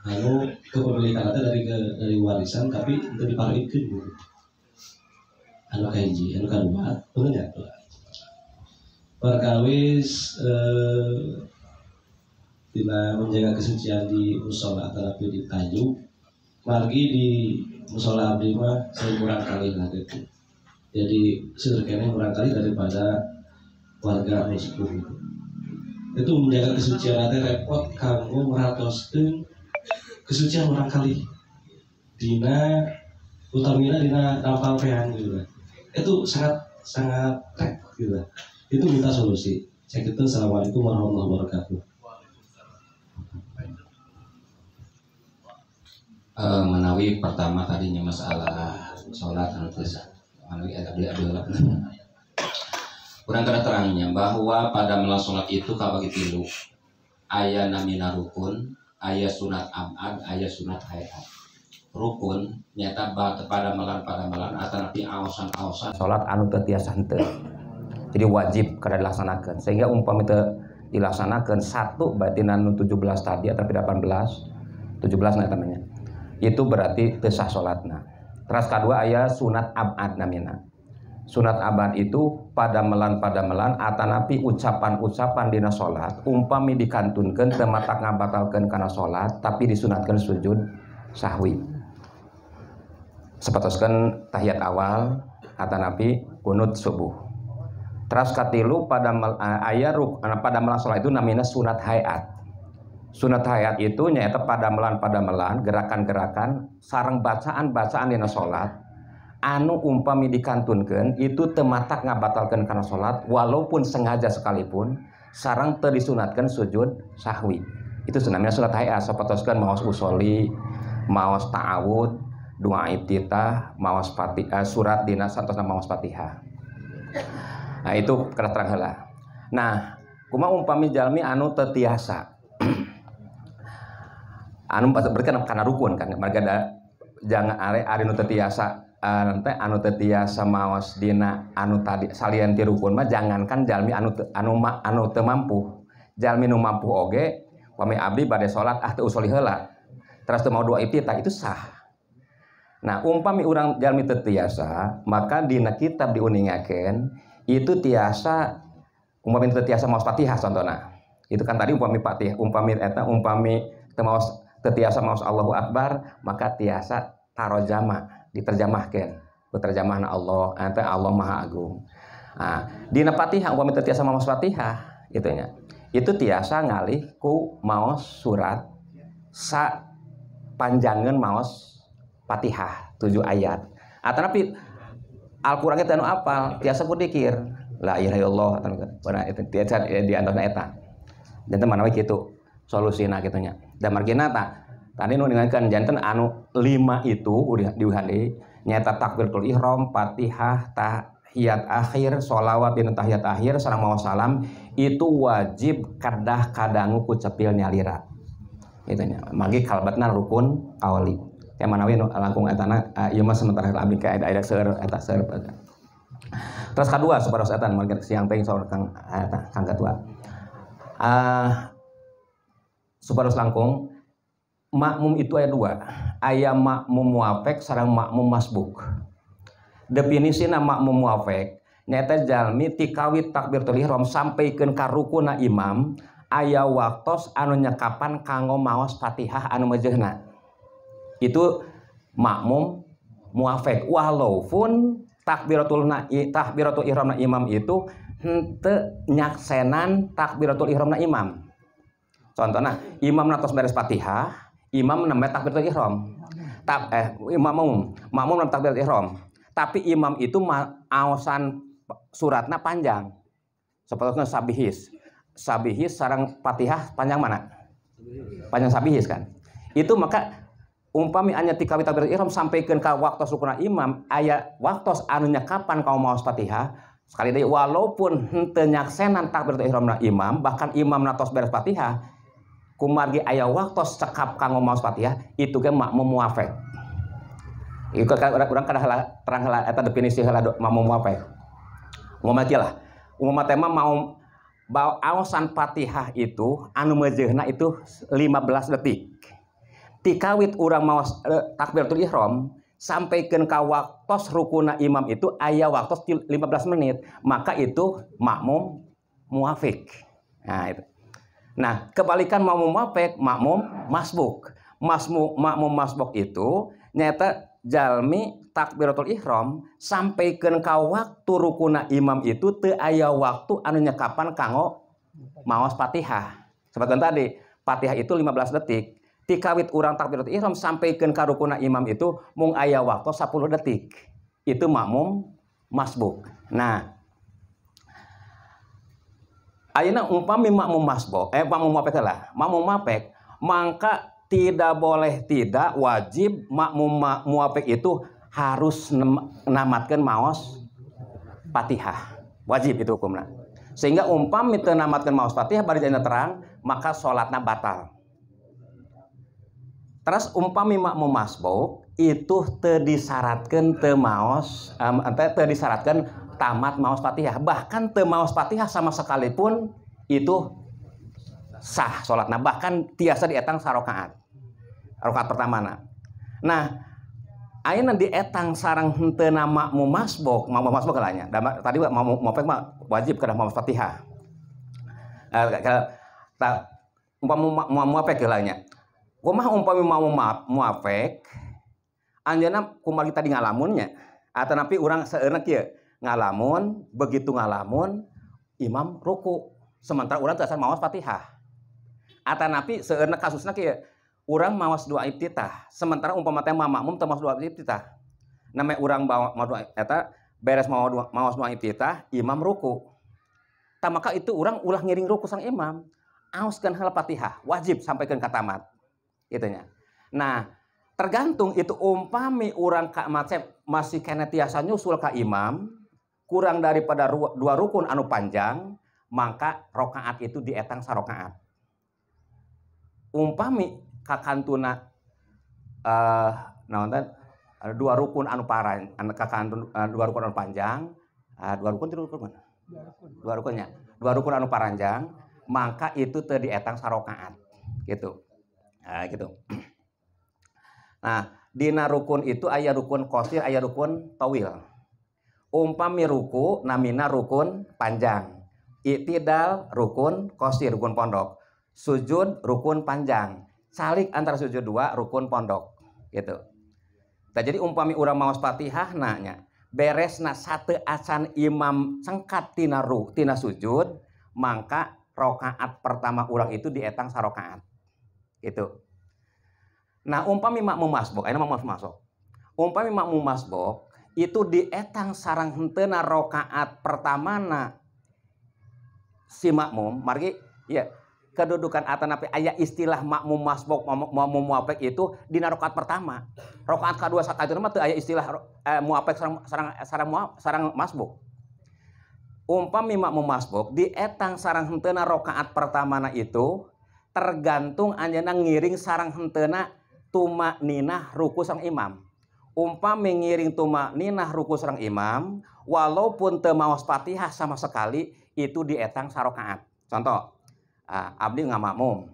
anu kepemilikan nate dari warisan tapi itu diparikeun gitu. Anu kahiji, anu kadua, bener ya? Perkawis bila menjaga kesucian di musola tetapi di tajuk margi di musola abdi mah saya kurang kali lah gitu. Jadi sederhana kurang kali daripada warga muslim itu menjaga kesucian nanti repot kanggo meratoskeun kesucian kurang kali dina utamina dina dampal pehan gitu. Itu sangat repot gitu. Itu minta solusi. Saya kira assalamualaikum warahmatullahi wabarakatuh.
Menawi pertama tadinya masalah sholat menawi tadi adalah kurang terangnya bahwa pada melang sholat itu kabagi tilu aya namina rukun, aya sunat amad, aya sunat hayat. Rukun nyata pada melan atau nanti awasan
sholat anu teu tiasa henteu. Jadi wajib kada dilaksanakan sehingga umpama itu dilaksanakan satu berarti anu 17 tadi atau 18 nah namanya itu berarti teu sah salatna. Terus kedua aya sunat abad namina. Sunat abad itu pada melan atanapi ucapan dina salat umpami dikantunkeun teu matak ngabatalkeun kana salat tapi disunatkeun sujud sahwi. Sepatoskeun tahiyat awal atanapi kunut subuh. Terus katilu pada pada melang sholat itu namanya sunat hayat. Sunat hayat itu nyaeta pada melan gerakan-gerakan sareng bacaan dina sholat anu umpami dikantunkeun itu teu matak ngabatalkeun kana salat walaupun sengaja sekalipun sareng teu disunatkeun sujud sahwi. Itu sunamina salat hayat sapatoskeun maos usoli, maos ta'awud, doa iftitah, maos Fatihah, surat dina santosna maos Fatihah. Nah, itu kana terang heula. Nah, kumaha umpami jalmi anu teu tiasa. Anu berarti kana rukun kan, marga jangan ari nu teu tiasa nanti anu teu tiasa maos dina anu tadi salian ti rukun mah jangankan jalmi anu teu mampu. Jalmi nu mampu oge wami abdi bade salat teu usoli heula. Terus teu mau doa iftitah itu sah. Nah, umpami urang jalmi teu tiasa, maka dina kitab diuningakeun itu tiasa umpami teu tiasa maos Fatihah contohna. Itu kan tadi umpami Fatihah, umpami teu maos teu tiasa maos Allahu Akbar, maka tiasa tarojama diterjemahkeun. Terjemahna Allah, anta Allah Maha Agung. Nah, dina Fatihah umpami teu tiasa maos Fatihah itunya. Itu tiasa ngalih ku maos surat sa panjangan maos Fatihah 7 ayat. Tapi Al-Qur'an kita anu apal tiasa ku dikir la ilaha illallah atuh itu tiasa di antosna eta. Dan teu manawi kitu solusina kitunya. Da margina tadi nu ningalkeun janten anu 5 itu udah diuhandi nyata takbiratul ihram, Fatihah, tahiyat akhir, sholawat dina tahiyat akhir sareng maos salam itu wajib kadah kadangu ku cepil nyalira. Itu nya manggi kalbatna rukun awali. Yang manawi nu langkung etana ieu mah sementara abdi ka aya seueur eta seueur. Terus kadua saparos eta marga siang teh saur Kang eta Kang Ketua. Saparos langkung makmum itu aya 2. Aya makmum muafek sareng makmum masbuk. Definisina makmum muafek nyaeta jalmi ti kawit takbiratul ihram sampaykeun ka rukunna imam aya waktos anu nyekapan kanggo maos Fatihah anu meujeuhna. Itu makmum muafek walaupun takbiratul ihramna imam itu henteu nyaksenan takbiratul ihramna imam. Contohna imam natos beres Fatihah, imam nembe takbiratul ihram. Makmum nembe takbiratul ihram. Tapi imam itu aosan suratna panjang. Sapertosna sabihis sareng Fatihah panjang mana? Panjang sabihis kan. Itu maka umpami anya ti kawit takbiratul ihram sampaykeun ka waktos rukunna imam aya waktos anu nyekapan kaum maos Fatihah sekali deui walaupun henteu nyaksenan takbiratul ihramna imam bahkan imam natos beres Fatihah kumargi aya waktos cekap kanggo maos Fatihah itu ge makmum muafek. Ieu urang kada terang heula eta definisi heula makmum muafek. Umumna teh mau aosan Fatihah itu anu meujeuhna itu 15 detik. Tikawit urang maos takbiratul ihram sampaykeun ka waktos rukunna imam itu aya waktos 15 menit, maka itu makmum muafik. Nah, itu. Nah, kebalikan makmum muafik, makmum masbuk. Makmum masbuk itu nyata jalmi takbiratul ihram sampaykeun ka waktu rukunna imam itu teu aya waktu anu nyekapan kanggo maos Fatihah. Seperti tadi, Fatihah itu 15 detik. Tikawit urang takbiratul ihram sampaykeun ka rukunna imam itu mung aya waktu 10 detik. Itu makmum masbuk. Nah, ayeuna umpami makmum masbuk, makmum muafek lah. Makmum muafek mangka tidak wajib makmum muafek itu harus namatkeun maos Fatihah. Wajib itu hukumna. Sehingga umpami teu namatkeun maos Fatihah bari dina terang, maka salatna batal. Terus umpami makmum masbuk itu teu disyaratkeun teu disyaratkeun tamat maos Fatihah, bahkan teu maos Fatihah sama sekalipun itu sah salatna, bahkan tiasa dietang sarakaat. Rakaat pertamana. Nah, ayeuna dietang sareng henteu makmum masbuk lah nya. Tadi makmum muafek mah wajib kana maos Fatihah. Umpama muafek lah nya. Kumaha umpami makmum muafek anjeunna kumaha tadi ngalamunnya atanapi urang seueurna kieu ngalamun begitu ngalamun imam ruku sementara urang teu maos Fatihah atanapi seueurna kasusna kieu urang maos doa iftitah sementara umpama teh makmum teu maos doa iftitah namanya urang mau eta beres mau iftitah imam ruku. Tah maka itu urang ulah ngiring ruku sang imam. Aoskeun heula Fatihah, wajib sampaikan ka tamat. Gitu nya. Nah, tergantung itu umpami urang ka macet masih kena tiasa nyusul ka imam kurang daripada 2 rukun anu panjang, maka rakaat itu dietang sarakaat. Umpami kakantuna naon teh 2 rukun anu parang kakantun 2 rukun anu panjang, 2 rukun 3 rukun. 2 rukunnya. 2 rukun anu paranjang, maka itu teu dietang sarakaat. Gitu. Nah, gitu. Nah, dina rukun itu aya rukun qasir, aya rukun tawil. Umpami ruku namina rukun panjang. I'tidal rukun qasir, rukun pondok. Sujud rukun panjang. Salik antara sujud 2 rukun pondok. Gitu. Nah, jadi umpami urang maos Fatihah nanya, beresna satu acan imam cengkat tina sujud, maka rakaat pertama urang itu dietang sarakaat. Gitu. Nah, umpami makmum masbuk, ayeuna makmum masbuk. Umpami makmum masbuk itu dietang sareng henteuna rakaat pertamana si makmum, margi ya kedudukan atanapi aya istilah makmum masbuk makmum muafek itu dina rakaat pertama. Rakaat kedua sakajana mah teu aya istilah muafek sareng masbuk. Umpami makmum masbuk dietang sareng henteuna rakaat pertamana itu tergantung anjeunna ngiring sareng henteuna tumakninah ruku sang imam. Umpami ngiring tumakninah ruku sareng imam, walaupun teu maos Fatihah sama sekali itu dietang sarakaat. Contoh, abdi ngamakmum,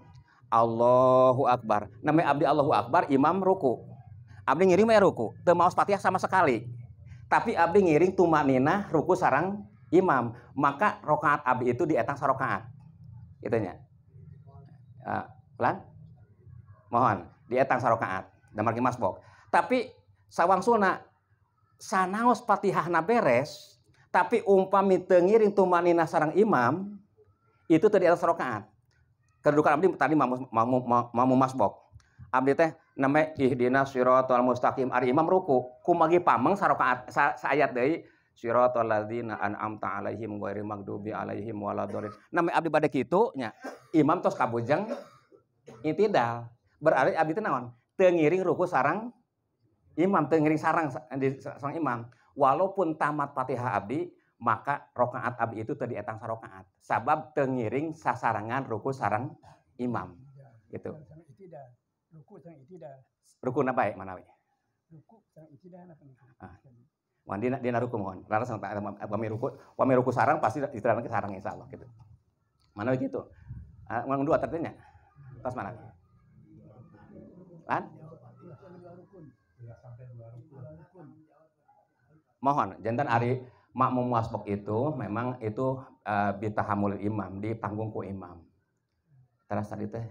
Allahu Akbar. Namanya abdi Allahu Akbar, imam ruku. Abdi ngiring mah ruku, teu maos Fatihah sama sekali. Tapi abdi ngiring tumakninah ruku sareng imam, maka rakaat abdi itu dietang sarakaat. Gitu nya. Pelan? Mohon, dietang sarakaat. Da margi masbuk. Tapi sawangsuna sanaos Fatihahna beres, tapi umpami teu ngiring tumakninah sareng imam, itu teu dietang sarakaat. Kedudukan abdi tadi mamum masbuk. Abdi teh name ihdinas siratal mustaqim, ari imam ruku, kumagi pameng sarakaat saayat deui siratal ladzina an'amta alaihim ghairil maghdubi alaihim waladdallin. Name abdi bade kitu nya, imam tos kabujeng itidal. Berarti abdi teh naon? Teu ngiring ruku sareng imam, teu ngiring sareng imam. Walaupun tamat Fatihah abdi, maka rakaat abdi itu teu dietang sarakaat. Sabab teu ngiring sasarangan ruku sareng imam. Gitu.
Ruku sareng itidal.
Ruku na bae mana we?
Ruku sareng itidal na kan.
Mohon dina ruku mohon. Laras pami ruku sareng pasti itidal ke sareng insyaallah gitu. Mana we gitu? Ngomong dua tertenya. Tas mana? Lan? Mohon, jantan ari makmum masbuk itu memang itu bitahamul imam, ditanggung ku imam. Terus tadi teh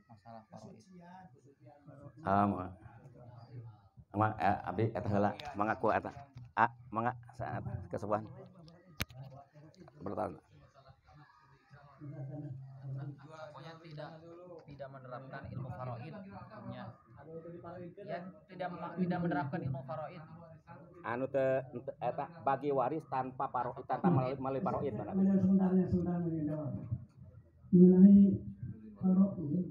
masalah faraid.
Abdi eta heula mangaku eta. Mangga saat kesubuhan. Bertahan.
Pokoknya tidak menerapkan ilmu faraid, punya yang tidak menerapkan ilmu faraid.
Anu teh eta bagi waris tanpa faraid, tanpa melalui faraid.
Sebentar mengenai faraid,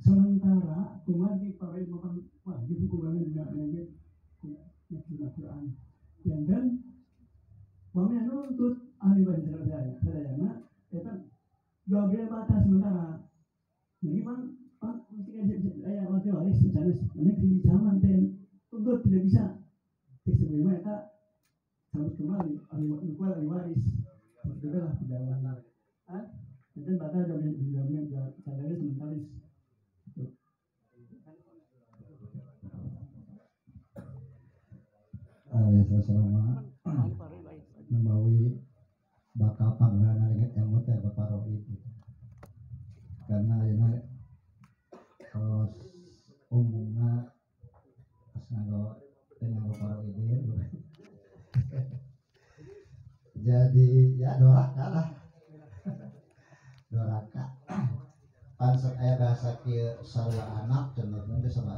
sementara kumagi faraid bukan wajib hukumannya tidak lagi Al-Quran. Dan kan kami nuntut ahli bahasa Indonesia, kita jual beli batas sementara. Bagaimana Pak? Mesti ayah waris secara ini di zaman tuntut tidak bisa. Sebagaimana kita sambut kembali ahli waris. Itulah perjalanan. Dan batas jaminan sadari sementaris.
Selama membawi bakal panggilan dengan ilmu terparoid karena ini terus umumnya pas ngago dengan paroid jadi ya doraka lah doraka pan saya bahasa ke sarua anak cenderung teh sama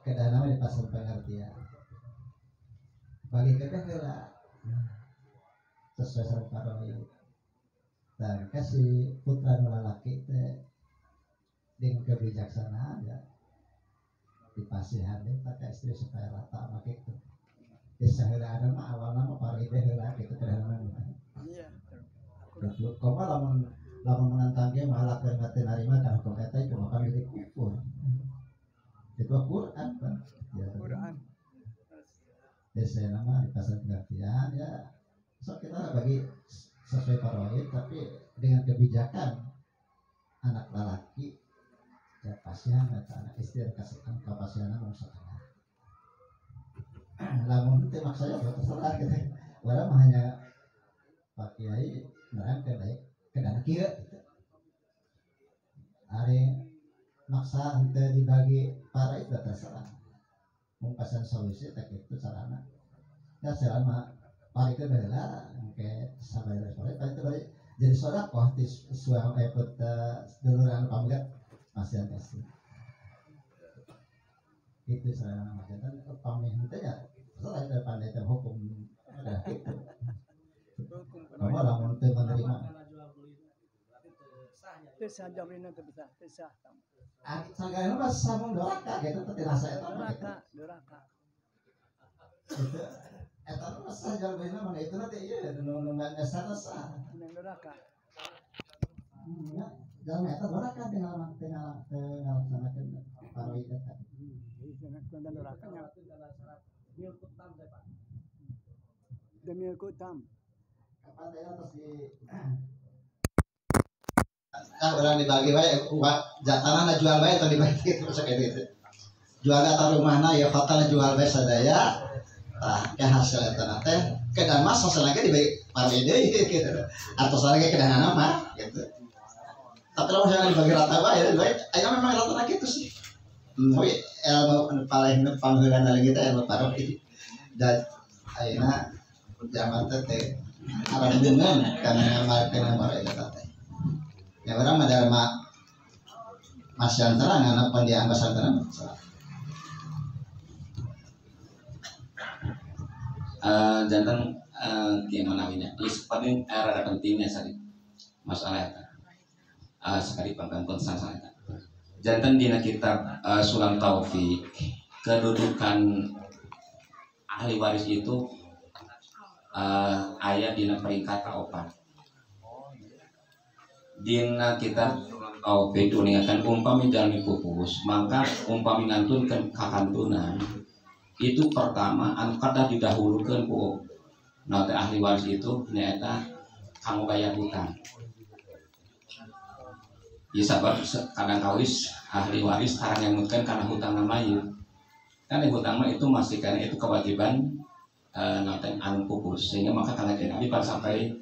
kedana di pasal pengertian bagi kita heula sesuai sareng paroy dan kasih putra lalaki teh dengan kebijaksanaan ya dipasihan deh pakai istri supaya rata make itu bisa heula ada mah awalna mah paroy teh heula kitu kedana iya kok lamun menantang dia malah ngerti narima kan hukum eta itu maka jadi kufur itu Quran kan ya Quran saya nama di pasal pengertian ya so kita bagi sesuai paroid tapi dengan kebijakan anak lelaki ya pasihan atau anak istri kasih kapasianan maksudnya lamun itu maksudnya terserah gitu walau hanya Pak Kiai nerangkeun baik kedana kieu hari maksa henteu dibagi para itu terserah mungkasan solusi tak itu carana ya selama para itu baheula engke sabaraha sore itu bari jadi sedekah di suami put duluran pamilat masih kasih itu sarana macam kan pamih henteu ya terserah dari pandai hukum ada itu kamu lamun teu menerima
Tesah jawabnya itu bisa tesah.
Sanggaran mas sama doraka gitu tapi rasa itu
doraka.
Itu mas jawabnya mana itu nanti iya nunggunya sana sah.
Doraka.
Ya, jangan itu doraka tinggal sana kan paroy itu.
Dengan doraka nya. Demi kutam.
Kapan dia terus di orang dibagi baik tanah jual baik atau dibagi gitu gitu jual data rumahna ya hotel jual baik sadaya ke hasil tanah teh kedan mas hasil lagi dibagi paroi deui gitu atau lagi kedan nama gitu tapi kalau misalnya dibagi rata baik ayo memang rata gitu sih tapi ilmu paling panggilan lagi kita ilmu paroi dan ayeuna zaman teh arah dengan karena paroi eta teh ya orang ada masih antara anak pendiam bahasa antara
jantan gimana ini paling era pentingnya tadi masalah itu sekali pangkat konsensus itu jantan dina kitab Sulam Taufik kedudukan ahli waris itu ayat dina peringkat kaopat dina kita bedu ningakan umpami jalmi pupus maka umpami ngantunkeun kakantunan itu pertama anu kada didahulukeun ku teh ahli waris itu nyaeta kanggo bayar hutang ieu sabab kadang kawis ahli waris karang yang ngutkeun kana hutang mayit kan hutang mah itu masih karena itu kewajiban teh anu pupus sehingga maka kana jadi pan sampai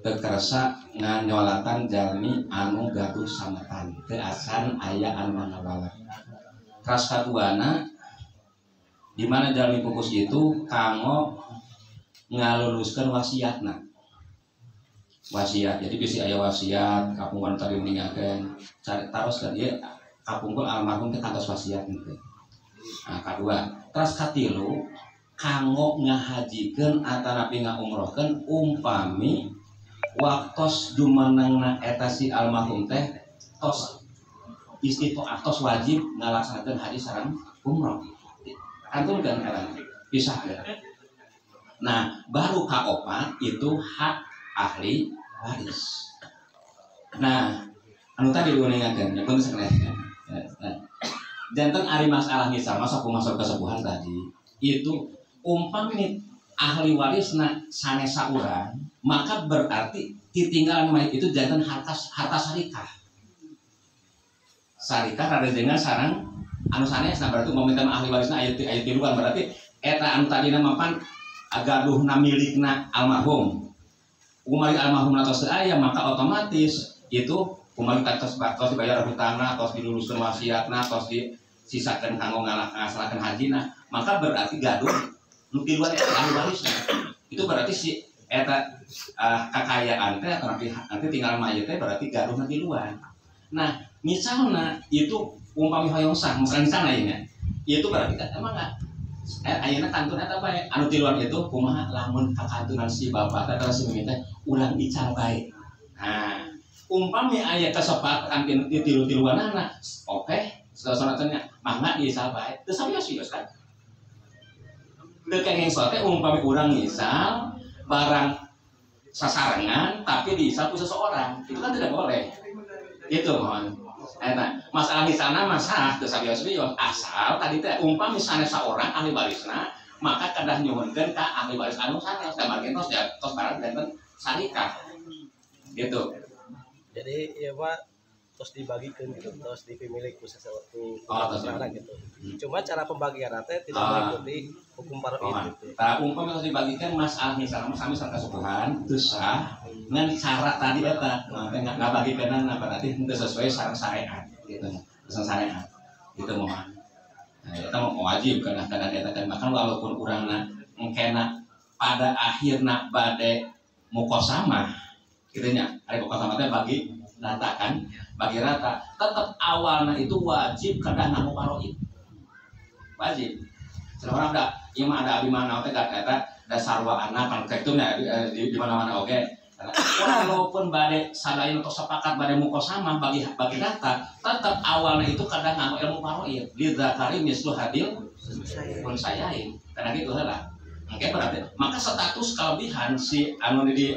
kekersa nganyolatan jalmi anu gaduh sametan keasan aya anu mangabalat keras kaduana di mana jalmi pupus itu kanggo ngaluluskeun wasiatna wasiat jadi bisi aya wasiat kapungan tadi meninggalkeun taros kan ieu kapungkur almarhum teh kantos wasiat gitu nah kadua teras katilu kanggo ngahajikeun atanapi ngaumrohkeun umpami waktos jumanangna eta si almarhum teh tos istiqatos wajib ngalaksanakeun haji sareng umroh antul kan karang pisah ya. Nah baru kaopat itu hak ahli waris. Nah anu tadi diuningakeun ya pun sanes janten ari masalah misal masuk kesepuhan tadi itu umpami ahli warisna sanesa urang maka berarti ditinggalan mayit itu jantan harta sarikah rada dengan sarang anu sanes nah berarti momentum ahli warisna ayat tiluan berarti eta anu tadina mapan agaduhna milikna almarhum umari almarhum atos aya maka otomatis itu umari tos dibayar hutangna tos diluluskeun wasiatna tos disisakeun kanggo ngasalakeun hajina maka berarti gaduh nu tiluan eta ahli warisna itu berarti si eta kekayaan teh nanti tinggal mayit teh berarti gaduh nanti luan Nah, misalnya itu umpami hoyong sah, misalnya di sana ini, itu berarti kan emang nggak? Ayeuna kantun eta bae, anu tiluan itu kumaha lamun kakantunan si bapak atau si mimi teh ulang ical bae. Nah, umpami aya kesepakatan di tilu-tiluanana, oke, sasarannya mangga diical bae. Teu sabios kan? Teu kenging soal teh umpami urang ngisal barang sasarangan tapi diisal ku seseorang, itu kan tidak boleh. Itu mohon. Nah, masalah di sana masalah tersabios-bios asal tadi teh umpam misalnya seorang ahli warisna maka kedah nyuhunkeun ka ahli waris anu sanes da margi tos barang dan sarikah gitu.
Jadi ya Pak terus dibagikan gitu, terus dipilih ku sesuatu orang gitu. Cuma cara pembagian teh tidak mengikuti hukum faraid gitu.
Tah umpam harus dibagikan masalah misalnya sami kasubuhan teu sah ngan syarat tadi eta nggak bagi kenan apa tadi itu sesuai saran syariat gitu saran syariat gitu mohon. Nah, eta mau wajib karena eta kan bahkan walaupun urangna engkena pada akhirna bade mukosamah gitu nya ari mukosamah teh bagi rata kan bagi rata tetap awalnya itu wajib kada ngamu paroid wajib selama ada imam ada abimana teh kata dasarwa anak kan kayak itu di mana-mana oke. Walaupun badai sadain atau sepakat badai mukosama bagi data tetap awalnya itu kadang ngaku ilmu paroid lidzakari mislu hadil unsayain karena gitu lah. Oke berarti maka status kelebihan si anu di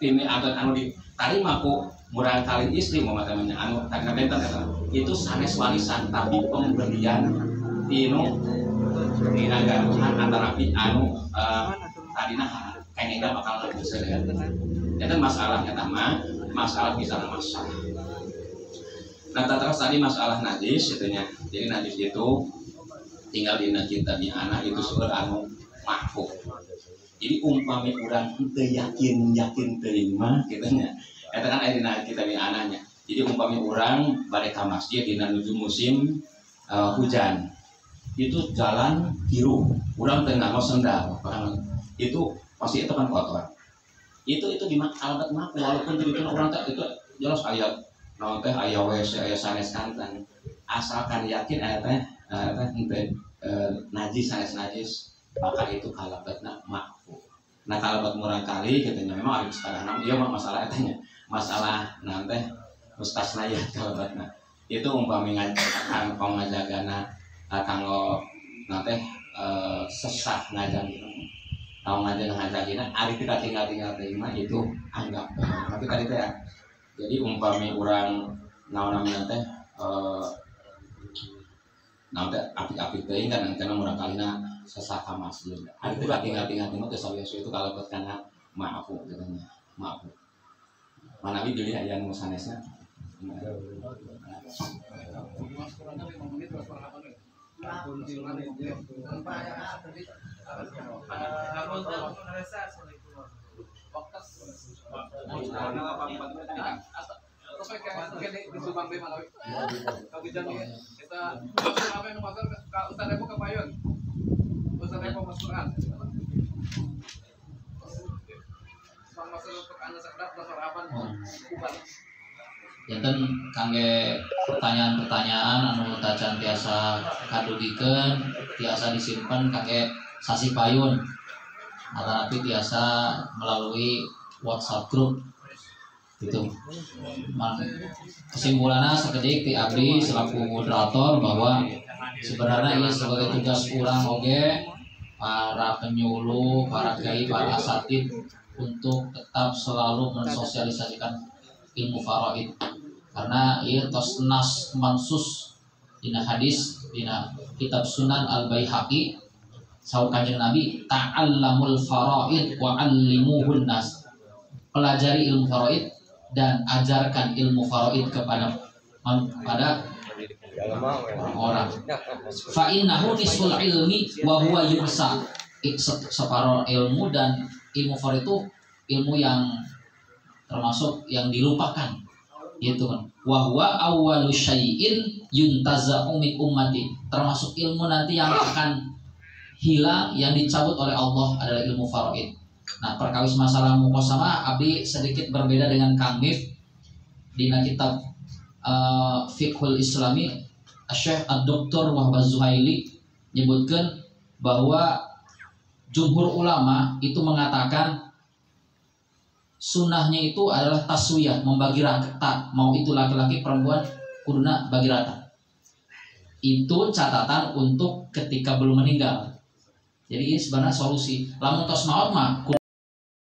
ini atau anu diterima ku murang kali istri mau namanya anu karena benten itu sanes warisan tapi pemberian inu dinagaruhan antara anu tadina kayaknya bakal lebih serius. Itu masalahnya sama masalah bisa masalah. Nah terus tadi masalah najis itunya. Jadi najis itu tinggal di kita di anak itu sebagai anu makhluk. Jadi umpami orang teu yakin terima gitunya. Eta kan aya dina kita di anaknya. Jadi umpami orang bade ka masjid dina nuju musim hujan. Itu jalan biru. Urang teu nganggo sendal. Itu pasti itu kan kotor. Itu di alamat mah walaupun itu orang tak itu jelas ayat naon teh aya WC aya sanes kantan asalkan yakin aya teh najis sanes najis maka itu kalabatna makfu. Nah kalabat murang kali katanya memang ada sekarang ieu mah masalah etanya masalah naon teh mustasna ya kalabatna itu umpami ngajakan pangajagana kanggo naon teh sesah ngajang kalau ngajak-ngajakin ari kita tinggal terima itu anggap tapi tadi teh ya jadi umpami urang naon namanya teh naon teh apik-apik teh kan kana urang kalina sesaka masjid ari kita tinggal teh sawios itu kalau buat kana maaf katanya maaf mana bi deui aya nu sanesna
Janten kangge pertanyaan-pertanyaan anu tacan tiasa kadudikeun tiasa disimpan kangge sasi payun atau tapi tiasa melalui WhatsApp group gitu. Kesimpulannya sekedik ti abdi selaku moderator bahwa sebenarnya ini sebagai tugas kurang oge para penyuluh, para kiai, para asatid untuk tetap selalu mensosialisasikan ilmu faraid karena ieu tos nas mansus dina hadis dina kitab Sunan Al-Baihaqi saur Kanjeng Nabi ta'allamul faraid wa 'allimuhun nas pelajari ilmu faraid dan ajarkan ilmu faraid kepada orang fa innahu nisful ilmi wa huwa yursa separuh ilmu dan ilmu faraid itu ilmu yang termasuk yang dilupakan gitu kan wa huwa awwalu syai'in yuntaza'u min ummati termasuk ilmu nanti yang akan hilang yang dicabut oleh Allah adalah ilmu faraid. Nah perkawis masalah muqasamah abdi sedikit berbeda dengan Kang Mif dina kitab Fiqhul Islami Syekh Dr. Wahbah Zuhaili menyebutkan bahwa jumhur ulama itu mengatakan sunnahnya itu adalah taswiyah, membagi rata, mau itu laki-laki perempuan kuduna bagi rata. Itu catatan untuk ketika belum meninggal. Jadi ini sebenarnya solusi. Lamun tos maut mah